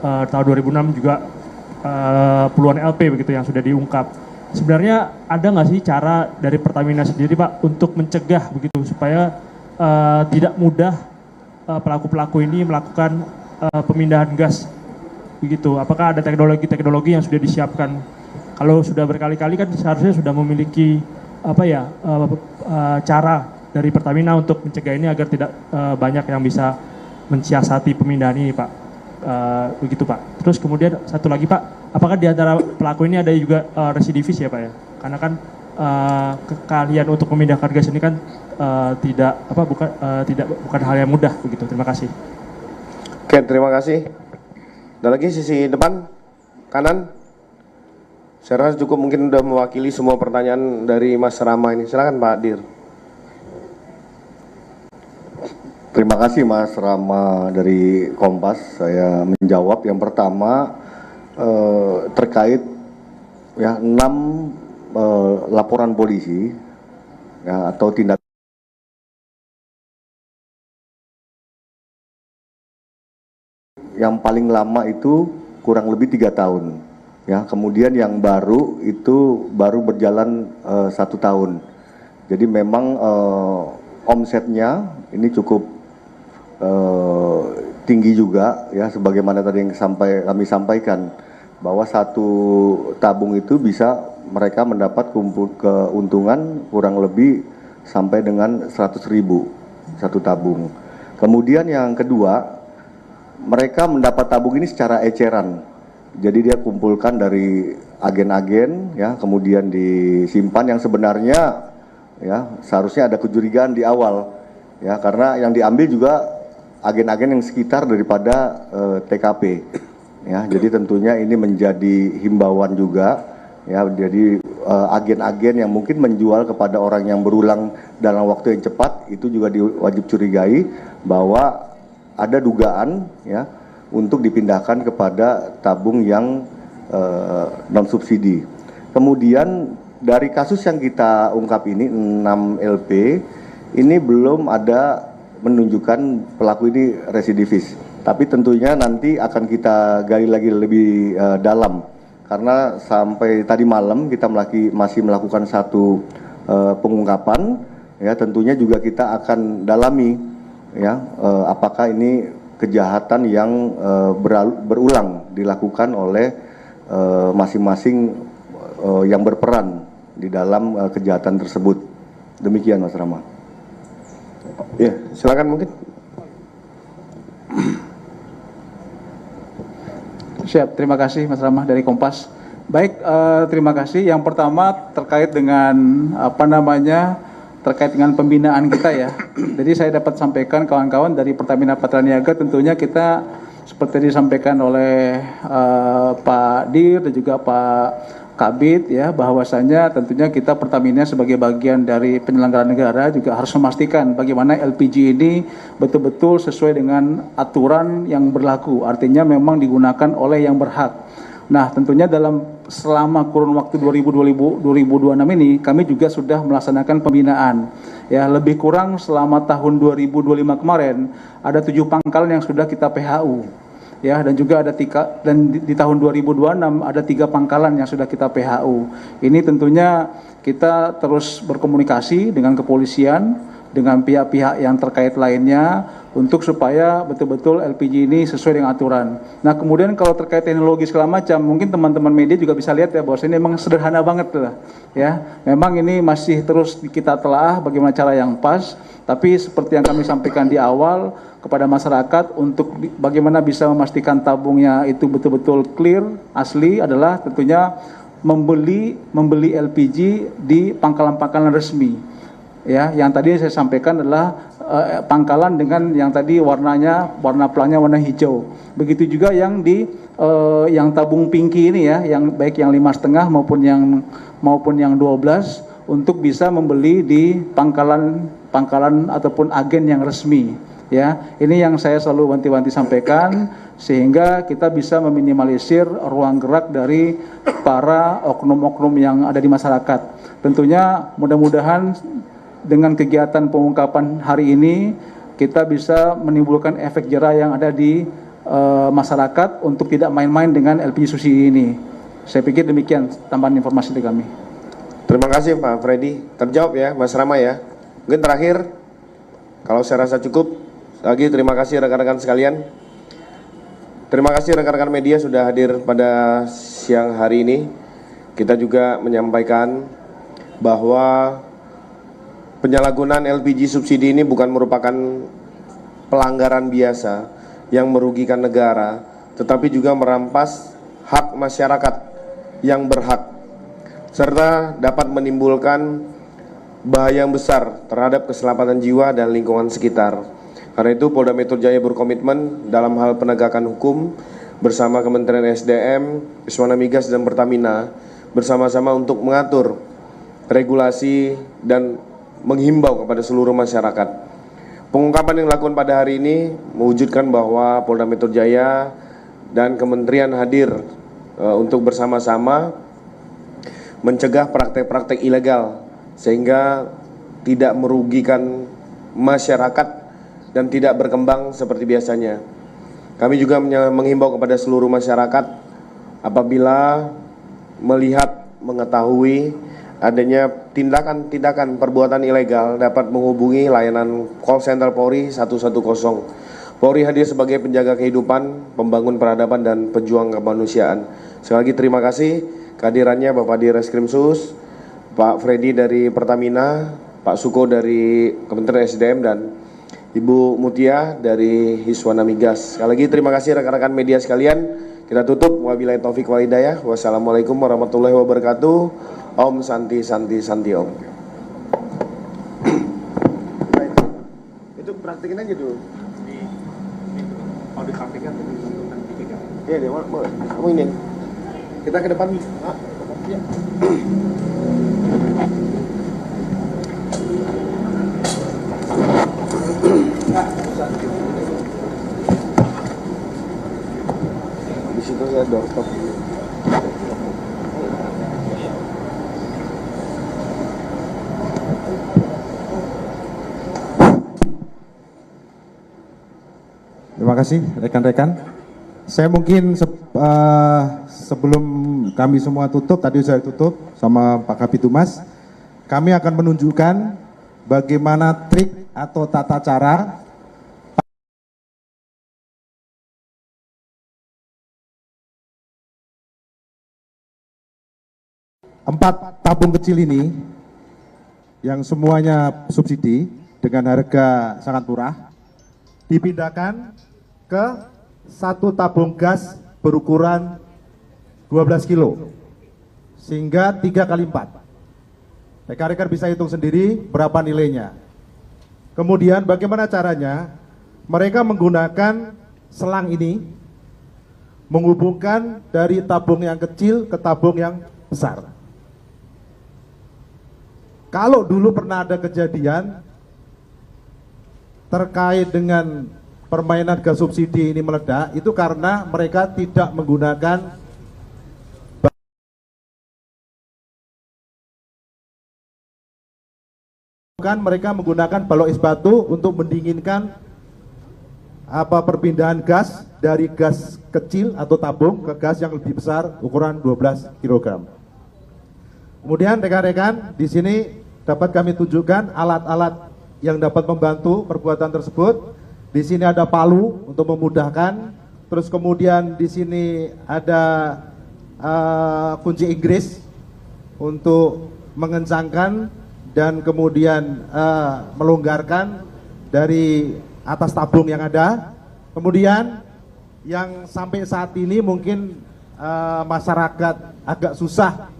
Tahun 2006 juga puluhan LP begitu yang sudah diungkap. Sebenarnya ada nggak sih cara dari Pertamina sendiri Pak untuk mencegah begitu supaya tidak mudah pelaku-pelaku ini melakukan pemindahan gas begitu? Apakah ada teknologi-teknologi yang sudah disiapkan? Kalau sudah berkali-kali kan seharusnya sudah memiliki cara dari Pertamina untuk mencegah ini agar tidak banyak yang bisa mensiasati pemindahan ini Pak. Begitu Pak. Terus kemudian satu lagi Pak, apakah di antara pelaku ini ada juga residivis ya Pak ya? Karena kan keahlian untuk memindahkan gas ini kan bukan hal yang mudah begitu. Terima kasih. Oke, terima kasih. Ada lagi sisi depan kanan. Saya rasa cukup, mungkin sudah mewakili semua pertanyaan dari Mas Rama ini. Silakan Pak Dir. Terima kasih Mas Rama dari Kompas. Saya menjawab yang pertama terkait ya 6 laporan polisi ya, atau tindak yang paling lama itu kurang lebih 3 tahun ya, kemudian yang baru itu baru berjalan 1 tahun. Jadi memang omsetnya ini cukup tinggi juga ya, sebagaimana tadi yang kami sampaikan bahwa 1 tabung itu bisa mereka mendapat keuntungan kurang lebih sampai dengan 100.000 1 tabung. Kemudian yang kedua, mereka mendapat tabung ini secara eceran. Jadi dia kumpulkan dari agen-agen ya, kemudian disimpan, yang sebenarnya ya seharusnya ada kecurigaan di awal ya, karena yang diambil juga agen-agen yang sekitar daripada TKP ya. Jadi tentunya ini menjadi himbauan juga ya, jadi agen-agen yang mungkin menjual kepada orang yang berulang dalam waktu yang cepat itu juga wajib curigai bahwa ada dugaan ya untuk dipindahkan kepada tabung yang non subsidi. Kemudian dari kasus yang kita ungkap ini 6 LP ini belum ada menunjukkan pelaku ini residivis, tapi tentunya nanti akan kita gali lagi lebih dalam, karena sampai tadi malam kita masih melakukan 1 pengungkapan ya. Tentunya juga kita akan dalami ya apakah ini kejahatan yang berulang dilakukan oleh masing-masing yang berperan di dalam kejahatan tersebut. Demikian Mas Rama. Ya, silakan mungkin. Siap, terima kasih Mas Rama dari Kompas. Baik, terima kasih. Yang pertama terkait dengan terkait dengan pembinaan kita ya. Jadi saya dapat sampaikan kawan-kawan dari Pertamina Patraniaga, tentunya kita seperti disampaikan oleh Pak Dir dan juga Pak Kabit ya, bahwasanya tentunya kita Pertamina sebagai bagian dari penyelenggara negara juga harus memastikan bagaimana LPG ini betul-betul sesuai dengan aturan yang berlaku, artinya memang digunakan oleh yang berhak. Nah, tentunya selama kurun waktu 2026 ini kami juga sudah melaksanakan pembinaan. Ya, lebih kurang selama tahun 2025 kemarin ada 7 pangkalan yang sudah kita PHU. Ya, dan juga ada di tahun 2026 ada 3 pangkalan yang sudah kita PHU. Ini tentunya kita terus berkomunikasi dengan kepolisian, dengan pihak-pihak yang terkait lainnya untuk supaya betul-betul LPG ini sesuai dengan aturan. Nah, kemudian kalau terkait teknologi segala macam, mungkin teman-teman media juga bisa lihat ya bahwa ini memang sederhana banget lah. Ya, memang ini masih terus kita telaah bagaimana cara yang pas. Tapi seperti yang kami sampaikan di awal kepada masyarakat untuk bagaimana bisa memastikan tabungnya itu betul-betul clear, asli, adalah tentunya membeli LPG di pangkalan-pangkalan resmi. ya, yang tadi saya sampaikan adalah pangkalan dengan yang tadi warna pelangnya warna hijau. Begitu juga yang di yang tabung pinky ini ya, yang baik yang 5,5 maupun yang 12 untuk bisa membeli di pangkalan ataupun agen yang resmi. Ya, ini yang saya selalu wanti-wanti sampaikan sehingga kita bisa meminimalisir ruang gerak dari para oknum-oknum yang ada di masyarakat. Tentunya mudah-mudahan dengan kegiatan pengungkapan hari ini kita bisa menimbulkan efek jerah yang ada di masyarakat untuk tidak main-main dengan LPG subsidi ini. Saya pikir demikian tambahan informasi dari kami. Terima kasih Pak Freddy. Terjawab ya Mas Rama ya. Mungkin terakhir, kalau saya rasa cukup, lagi terima kasih rekan-rekan sekalian. Terima kasih rekan-rekan media sudah hadir pada siang hari ini. Kita juga menyampaikan bahwa penyalahgunaan LPG subsidi ini bukan merupakan pelanggaran biasa yang merugikan negara, tetapi juga merampas hak masyarakat yang berhak, serta dapat menimbulkan bahaya yang besar terhadap keselamatan jiwa dan lingkungan sekitar. Karena itu Polda Metro Jaya berkomitmen dalam hal penegakan hukum bersama Kementerian SDM, Iswana Migas dan Pertamina bersama-sama untuk mengatur regulasi dan menghimbau kepada seluruh masyarakat. Pengungkapan yang dilakukan pada hari ini mewujudkan bahwa Polda Metro Jaya dan Kementerian hadir untuk bersama-sama mencegah praktek-praktek ilegal sehingga tidak merugikan masyarakat dan tidak berkembang seperti biasanya. Kami juga menghimbau kepada seluruh masyarakat apabila melihat, mengetahui adanya tindakan-tindakan perbuatan ilegal dapat menghubungi layanan call center Polri 110. Polri hadir sebagai penjaga kehidupan, pembangun peradaban dan pejuang kemanusiaan. Sekali lagi terima kasih kehadirannya Bapak Direskrimsus, Pak Freddy dari Pertamina, Pak Suko dari Kementerian SDM dan Ibu Mutia dari Hiswana Migas. Sekali lagi terima kasih rekan-rekan media sekalian. Kita tutup, wabillahi taufik wal hidayah. Wassalamualaikum warahmatullahi wabarakatuh. Om Santi Santi Santi Om. Itu praktekin aja dulu. Mau dipraktikkan Iya deh, boleh. Kamu ini. Kita ke depan. Ya. Di situ saya doorstop. Terima kasih rekan-rekan. Saya mungkin sebelum kami semua tutup, tadi saya tutup sama Pak Kabitumas, kami akan menunjukkan bagaimana trik atau tata cara empat tabung kecil ini yang semuanya subsidi dengan harga sangat murah dipindahkan ke satu tabung gas berukuran 12 kilo sehingga 3 kali 4. Rekan-rekan bisa hitung sendiri berapa nilainya. Kemudian bagaimana caranya? Mereka menggunakan selang ini menghubungkan dari tabung yang kecil ke tabung yang besar. Kalau dulu pernah ada kejadian terkait dengan permainan gas subsidi ini meledak, itu karena mereka tidak menggunakan mereka menggunakan balok es batu untuk mendinginkan perpindahan gas dari gas kecil atau tabung ke gas yang lebih besar ukuran 12 kg. Kemudian rekan-rekan di sini dapat kami tunjukkan alat-alat yang dapat membantu perbuatan tersebut. Di sini ada palu untuk memudahkan. Terus kemudian di sini ada kunci Inggris untuk mengencangkan dan kemudian melonggarkan dari atas tabung yang ada. Kemudian yang sampai saat ini mungkin masyarakat agak susah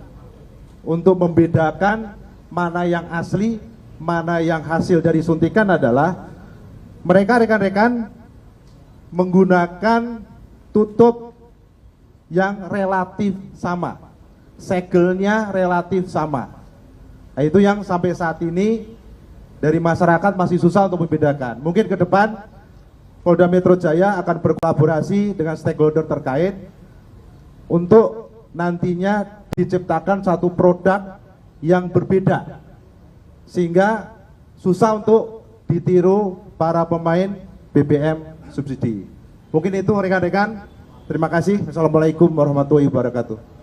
untuk membedakan mana yang asli, mana yang hasil dari suntikan adalah mereka rekan-rekan menggunakan tutup yang relatif sama, segelnya relatif sama. Nah, itu yang sampai saat ini dari masyarakat masih susah untuk membedakan. Mungkin ke depan Polda Metro Jaya akan berkolaborasi dengan stakeholder terkait untuk nantinya diciptakan satu produk yang berbeda sehingga susah untuk ditiru para pemain BBM subsidi. Mungkin itu rekan-rekan. Terima kasih. Assalamualaikum warahmatullahi wabarakatuh.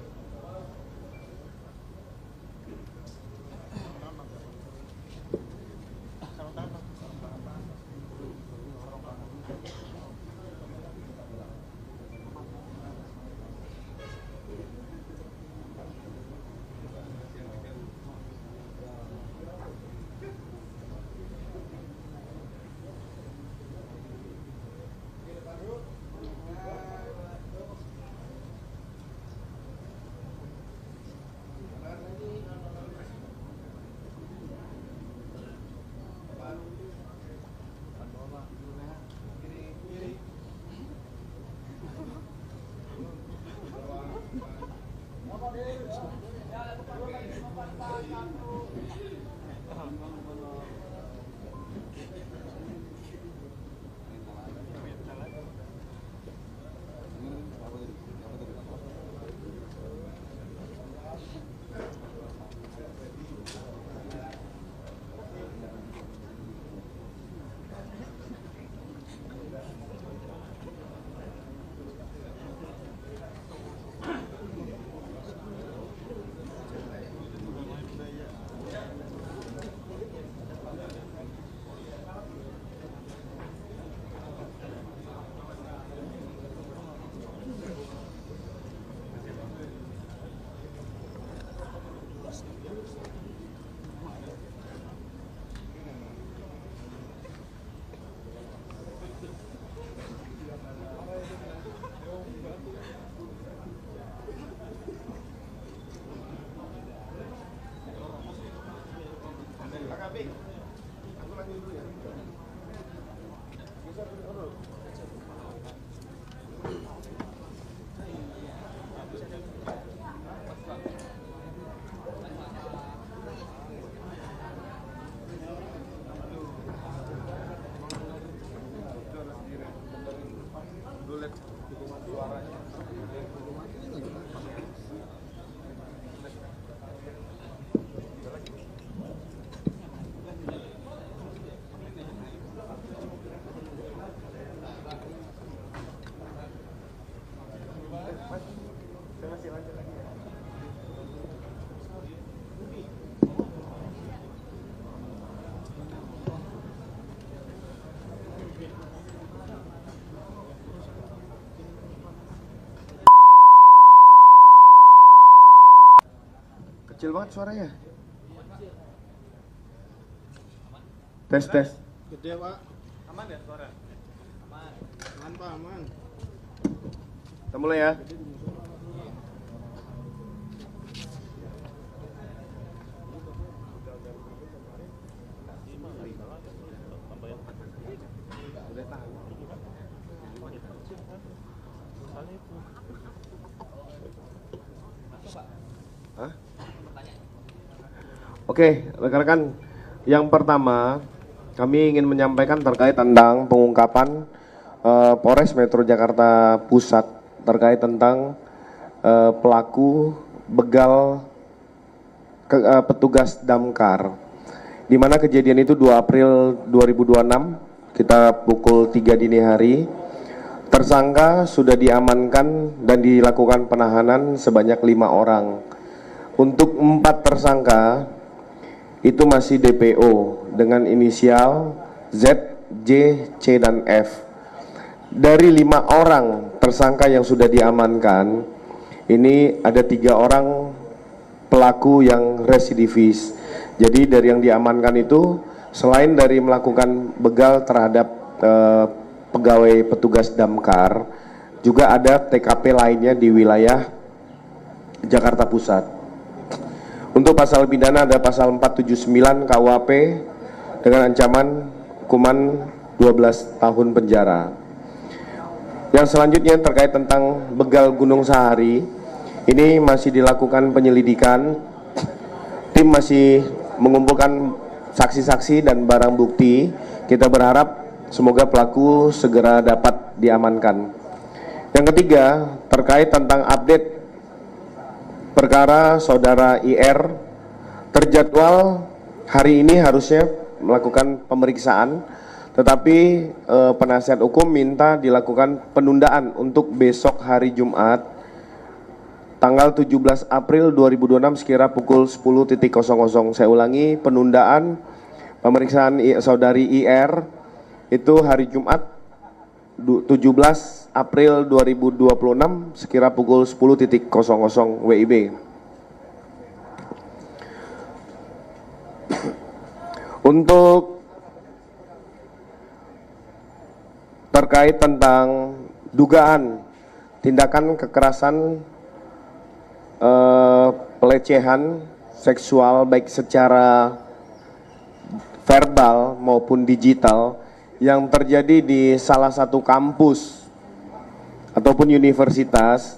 Kecil banget suaranya. Tes tes. Gede Pak. Aman ya suara? Aman. Aman Pak, aman. Kita mulai ya. Hah? Oke, rekan-rekan, yang pertama kami ingin menyampaikan terkait tentang pengungkapan Polres Metro Jakarta Pusat terkait tentang pelaku begal petugas damkar, di mana kejadian itu 2 April 2026, kita pukul 3 dini hari. Tersangka sudah diamankan dan dilakukan penahanan sebanyak 5 orang. Untuk 4 tersangka itu masih DPO dengan inisial Z, J, C, dan F. Dari 5 orang tersangka yang sudah diamankan, ini ada 3 orang pelaku yang residivis. Jadi dari yang diamankan itu, selain dari melakukan begal terhadap pegawai petugas damkar, juga ada TKP lainnya di wilayah Jakarta Pusat. Untuk pasal pidana ada pasal 479 KUHP dengan ancaman hukuman 12 tahun penjara. Yang selanjutnya terkait tentang begal Gunung Sahari, ini masih dilakukan penyelidikan. Tim masih mengumpulkan saksi-saksi dan barang bukti. Kita berharap semoga pelaku segera dapat diamankan. Yang ketiga, terkait tentang update perkara saudara IR, terjadwal hari ini harusnya melakukan pemeriksaan, tetapi penasihat hukum minta dilakukan penundaan untuk besok hari Jumat tanggal 17 April 2026 sekira pukul 10.00. Saya ulangi, penundaan pemeriksaan saudari IR itu hari Jumat 17 April 2026 sekira pukul 10.00 WIB. Untuk terkait tentang dugaan tindakan kekerasan pelecehan seksual baik secara verbal maupun digital yang terjadi di salah satu kampus ataupun universitas,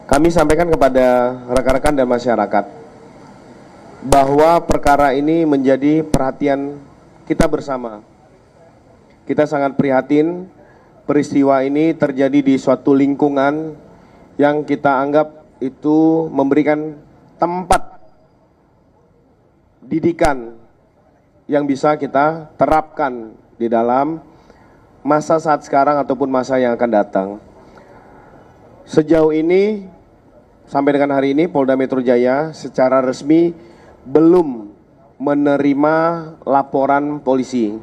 kami sampaikan kepada rekan-rekan dan masyarakat bahwa perkara ini menjadi perhatian kita bersama. Kita sangat prihatin peristiwa ini terjadi di suatu lingkungan yang kita anggap itu memberikan tempat didikan yang bisa kita terapkan di dalam masa saat sekarang ataupun masa yang akan datang. Sejauh ini, sampai dengan hari ini, Polda Metro Jaya secara resmi belum menerima laporan polisi.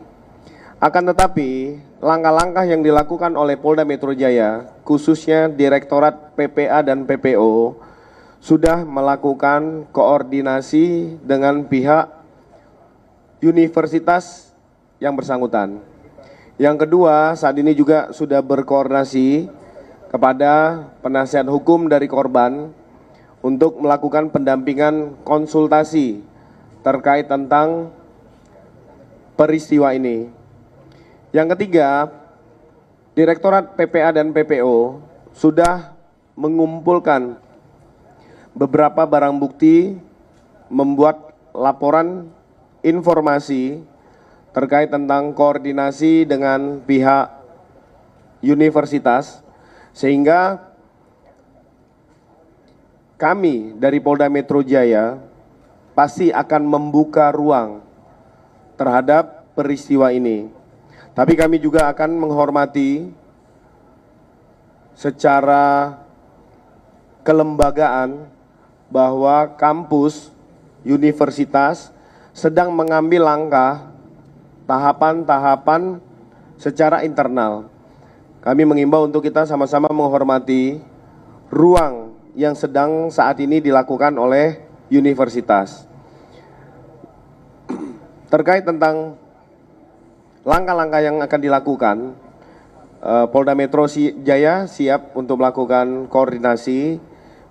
Akan tetapi, langkah-langkah yang dilakukan oleh Polda Metro Jaya, khususnya Direktorat PPA dan PPO, sudah melakukan koordinasi dengan pihak universitas yang bersangkutan. Yang kedua, saat ini juga sudah berkoordinasi kepada penasihat hukum dari korban untuk melakukan pendampingan konsultasi terkait tentang peristiwa ini. Yang ketiga, Direktorat PPA dan PPO sudah mengumpulkan beberapa barang bukti, membuat laporan informasi terkait tentang koordinasi dengan pihak universitas, sehingga kami dari Polda Metro Jaya pasti akan membuka ruang terhadap peristiwa ini. Tapi kami juga akan menghormati secara kelembagaan bahwa kampus universitas sedang mengambil langkah tahapan-tahapan secara internal. Kami mengimbau untuk kita sama-sama menghormati ruang yang sedang saat ini dilakukan oleh universitas. Terkait tentang langkah-langkah yang akan dilakukan, Polda Metro Jaya siap untuk melakukan koordinasi,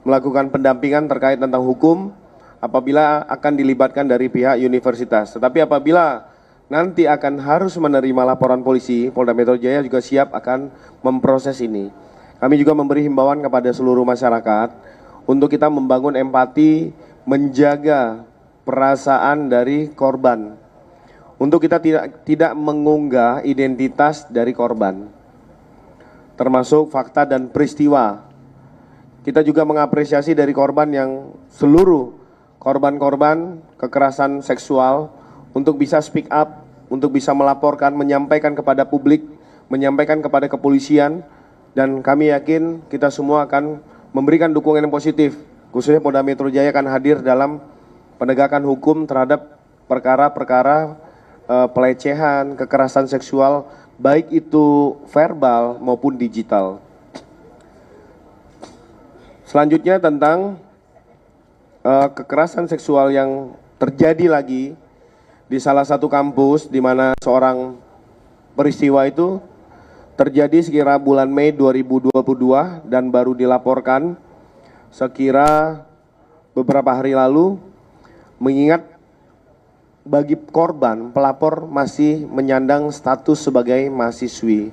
melakukan pendampingan terkait tentang hukum apabila akan dilibatkan dari pihak universitas. Tetapi apabila nanti akan harus menerima laporan polisi, Polda Metro Jaya juga siap akan memproses ini. Kami juga memberi himbauan kepada seluruh masyarakat untuk kita membangun empati, menjaga perasaan dari korban. Untuk kita tidak mengunggah identitas dari korban, termasuk fakta dan peristiwa. Kita juga mengapresiasi dari korban yang seluruh korban-korban kekerasan seksual untuk bisa speak up, untuk bisa melaporkan, menyampaikan kepada publik, menyampaikan kepada kepolisian, dan kami yakin kita semua akan memberikan dukungan yang positif. Khususnya Polda Metro Jaya akan hadir dalam penegakan hukum terhadap perkara-perkara pelecehan, kekerasan seksual, baik itu verbal maupun digital. Selanjutnya tentang kekerasan seksual yang terjadi lagi di salah satu kampus, di mana seorang peristiwa itu terjadi sekira bulan Mei 2022 dan baru dilaporkan sekira beberapa hari lalu, mengingat bagi korban, pelapor masih menyandang status sebagai mahasiswi.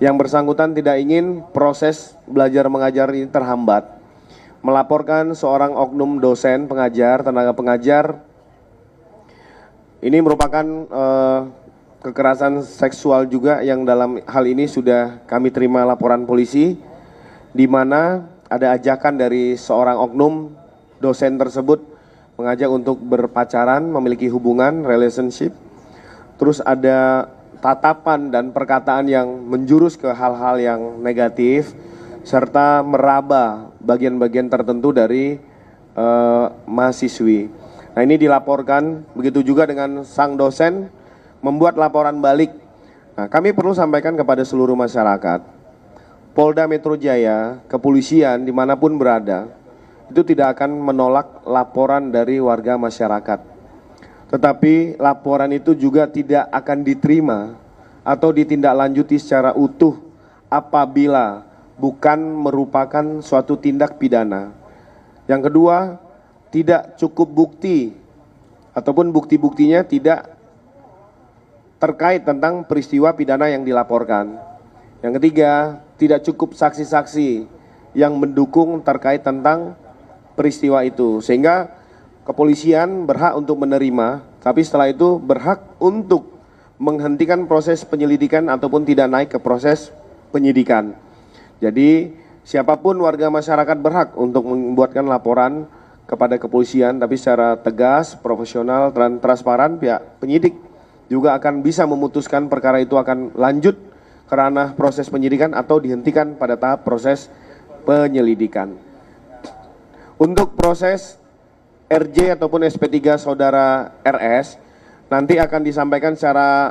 Yang bersangkutan tidak ingin proses belajar mengajar ini terhambat, melaporkan seorang oknum dosen pengajar, tenaga pengajar. Ini merupakan kekerasan seksual juga yang dalam hal ini sudah kami terima laporan polisi, di mana ada ajakan dari seorang oknum dosen tersebut mengajak untuk berpacaran, memiliki hubungan, relationship. Terus ada tatapan dan perkataan yang menjurus ke hal-hal yang negatif, serta meraba bagian-bagian tertentu dari mahasiswi. Nah, ini dilaporkan, begitu juga dengan sang dosen membuat laporan balik. Nah, kami perlu sampaikan kepada seluruh masyarakat, Polda Metro Jaya, kepolisian dimanapun berada, itu tidak akan menolak laporan dari warga masyarakat. Tetapi laporan itu juga tidak akan diterima atau ditindaklanjuti secara utuh apabila bukan merupakan suatu tindak pidana. Yang kedua, tidak cukup bukti ataupun bukti-buktinya tidak terkait tentang peristiwa pidana yang dilaporkan. Yang ketiga, tidak cukup saksi-saksi yang mendukung terkait tentang peristiwa itu, sehingga kepolisian berhak untuk menerima, tapi setelah itu berhak untuk menghentikan proses penyelidikan ataupun tidak naik ke proses penyidikan. Jadi siapapun warga masyarakat berhak untuk membuatkan laporan kepada kepolisian, tapi secara tegas, profesional, dan transparan. Pihak penyidik juga akan bisa memutuskan perkara itu akan lanjut ke ranah proses penyidikan atau dihentikan pada tahap proses penyelidikan. Untuk proses RJ ataupun SP3 saudara RS nanti akan disampaikan secara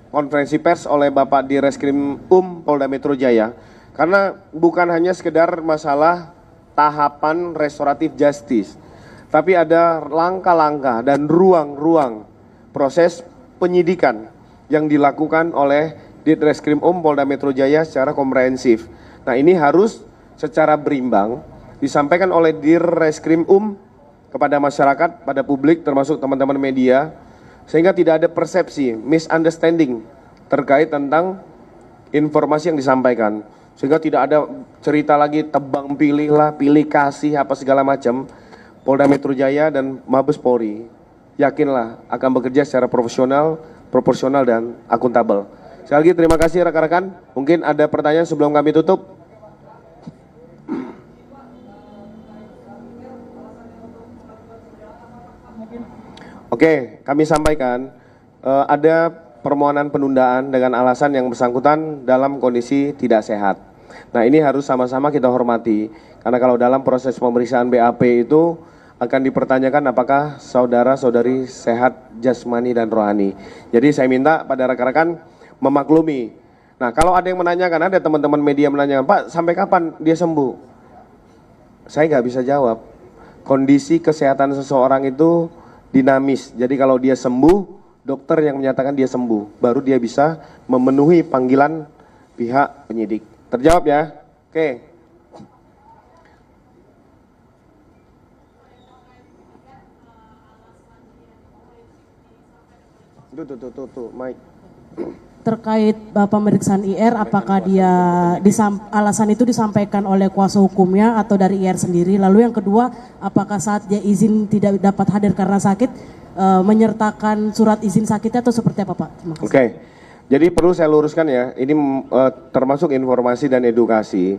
konferensi pers oleh Bapak Direskrim Polda Metro Jaya, karena bukan hanya sekedar masalah tahapan restoratif justice, tapi ada langkah-langkah dan ruang-ruang proses penyidikan yang dilakukan oleh Ditreskrim Polda Metro Jaya secara komprehensif. Nah, ini harus secara berimbang disampaikan oleh Direskrim kepada masyarakat, pada publik, termasuk teman-teman media, sehingga tidak ada persepsi, misunderstanding terkait tentang informasi yang disampaikan, sehingga tidak ada cerita lagi tebang pilih lah, pilih kasih apa segala macam. Polda Metro Jaya dan Mabes Polri yakinlah akan bekerja secara profesional, proporsional, dan akuntabel. Sekali lagi terima kasih rekan-rekan. Mungkin ada pertanyaan sebelum kami tutup. Oke, kami sampaikan ada permohonan penundaan dengan alasan yang bersangkutan dalam kondisi tidak sehat. Nah, ini harus sama-sama kita hormati, karena kalau dalam proses pemeriksaan BAP itu akan dipertanyakan apakah saudara-saudari sehat jasmani dan rohani. Jadi saya minta pada rekan-rekan memaklumi. Nah, kalau ada yang menanyakan, ada teman-teman media menanyakan, Pak, sampai kapan dia sembuh? Saya nggak bisa jawab. Kondisi kesehatan seseorang itu dinamis. Jadi kalau dia sembuh, dokter yang menyatakan dia sembuh, baru dia bisa memenuhi panggilan pihak penyidik. Terjawab ya? Oke. Tuh, Mike. Terkait pemeriksaan IR, apakah dia alasan itu disampaikan oleh kuasa hukumnya atau dari IR sendiri? Lalu yang kedua, apakah saat dia izin tidak dapat hadir karena sakit, menyertakan surat izin sakitnya atau seperti apa, Pak? Terima kasih. Oke, jadi perlu saya luruskan ya, ini termasuk informasi dan edukasi.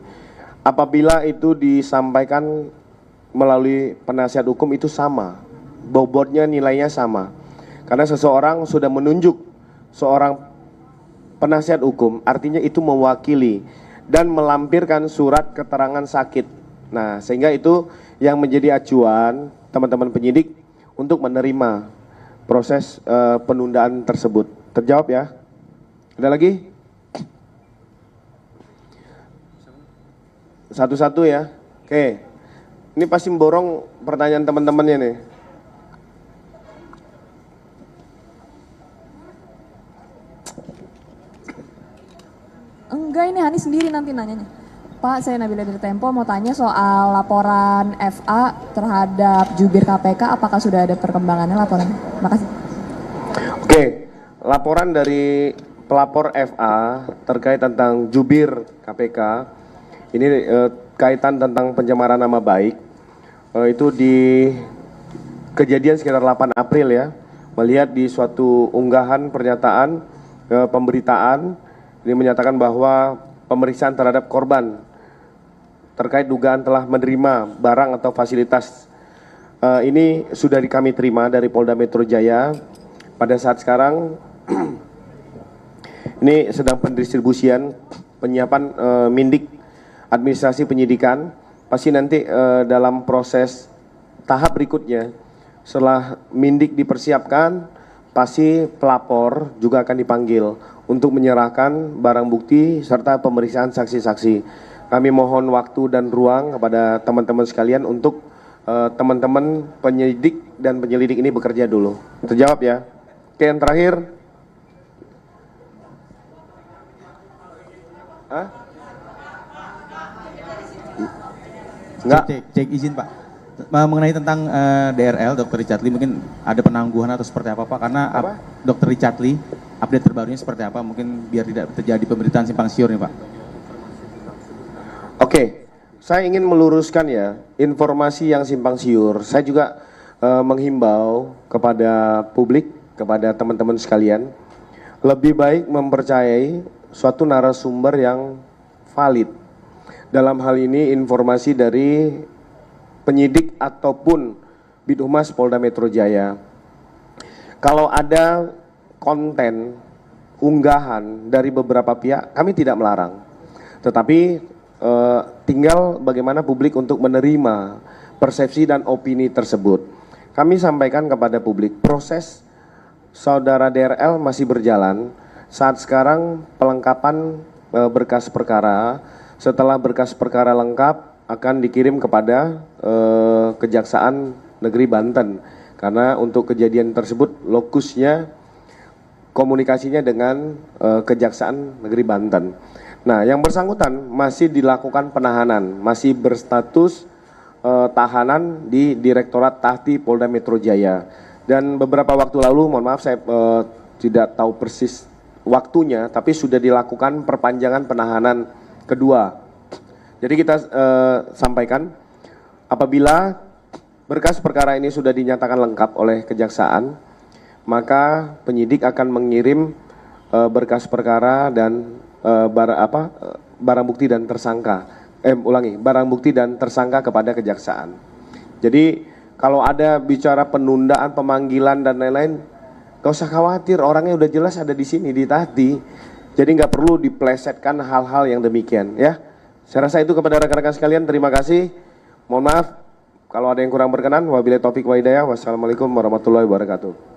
Apabila itu disampaikan melalui penasihat hukum itu sama, bobotnya nilainya sama. Karena seseorang sudah menunjuk seorang penasihat hukum, artinya itu mewakili dan melampirkan surat keterangan sakit. Nah, sehingga itu yang menjadi acuan teman-teman penyidik untuk menerima proses penundaan tersebut. Terjawab ya? Ada lagi? Satu-satu ya. Oke. Ini pasti memborong pertanyaan teman-temannya nih. Enggak, ini Hani sendiri nanti nanyanya. Pak, saya Nabila dari Tempo mau tanya soal laporan FA terhadap jubir KPK, apakah sudah ada perkembangannya laporan? Makasih. Oke, laporan dari pelapor FA terkait tentang jubir KPK ini kaitan tentang pencemaran nama baik itu di kejadian sekitar 8 April ya, melihat di suatu unggahan pernyataan pemberitaan ini menyatakan bahwa pemeriksaan terhadap korban terkait dugaan telah menerima barang atau fasilitas ini sudah kami terima dari Polda Metro Jaya. Pada saat sekarang ini sedang pendistribusian penyiapan mindik administrasi penyidikan. Pasti nanti dalam proses tahap berikutnya setelah mindik dipersiapkan, pasti pelapor juga akan dipanggil untuk menyerahkan barang bukti serta pemeriksaan saksi-saksi. Kami mohon waktu dan ruang kepada teman-teman sekalian untuk teman-teman penyidik dan penyelidik ini bekerja dulu. Terjawab ya. Oke, yang terakhir. Hah? Enggak. Cek izin Pak. Mengenai tentang DRL Dr. Richard Lee, mungkin ada penangguhan atau seperti apa Pak? Karena Dr. Richard Lee update terbarunya seperti apa? Mungkin biar tidak terjadi pemberitaan simpang siur nih Pak. Oke, saya ingin meluruskan ya informasi yang simpang siur. Saya juga menghimbau kepada publik, kepada teman-teman sekalian, lebih baik mempercayai suatu narasumber yang valid. Dalam hal ini informasi dari penyidik ataupun Bidhumas Polda Metro Jaya. Kalau ada konten unggahan dari beberapa pihak, kami tidak melarang. Tetapi tinggal bagaimana publik untuk menerima persepsi dan opini tersebut. Kami sampaikan kepada publik, proses saudara DRL masih berjalan. Saat sekarang pelengkapan berkas perkara, setelah berkas perkara lengkap akan dikirim kepada Kejaksaan Negeri Banten. Karena untuk kejadian tersebut lokusnya komunikasinya dengan Kejaksaan Negeri Banten. Nah, yang bersangkutan masih dilakukan penahanan, masih berstatus tahanan di Direktorat Tahti Polda Metro Jaya. Dan beberapa waktu lalu, mohon maaf saya tidak tahu persis waktunya, tapi sudah dilakukan perpanjangan penahanan kedua. Jadi kita sampaikan, apabila berkas perkara ini sudah dinyatakan lengkap oleh Kejaksaan, maka penyidik akan mengirim berkas perkara dan barang bukti dan tersangka. Barang bukti dan tersangka kepada Kejaksaan. Jadi kalau ada bicara penundaan pemanggilan dan lain-lain, gak usah khawatir, orangnya udah jelas ada di sini di Tahti. Jadi nggak perlu diplesetkan hal-hal yang demikian ya. Saya rasa itu kepada rekan-rekan sekalian, terima kasih. Mohon maaf kalau ada yang kurang berkenan. Wabillahi taufik wa hidayah. Wassalamualaikum warahmatullahi wabarakatuh.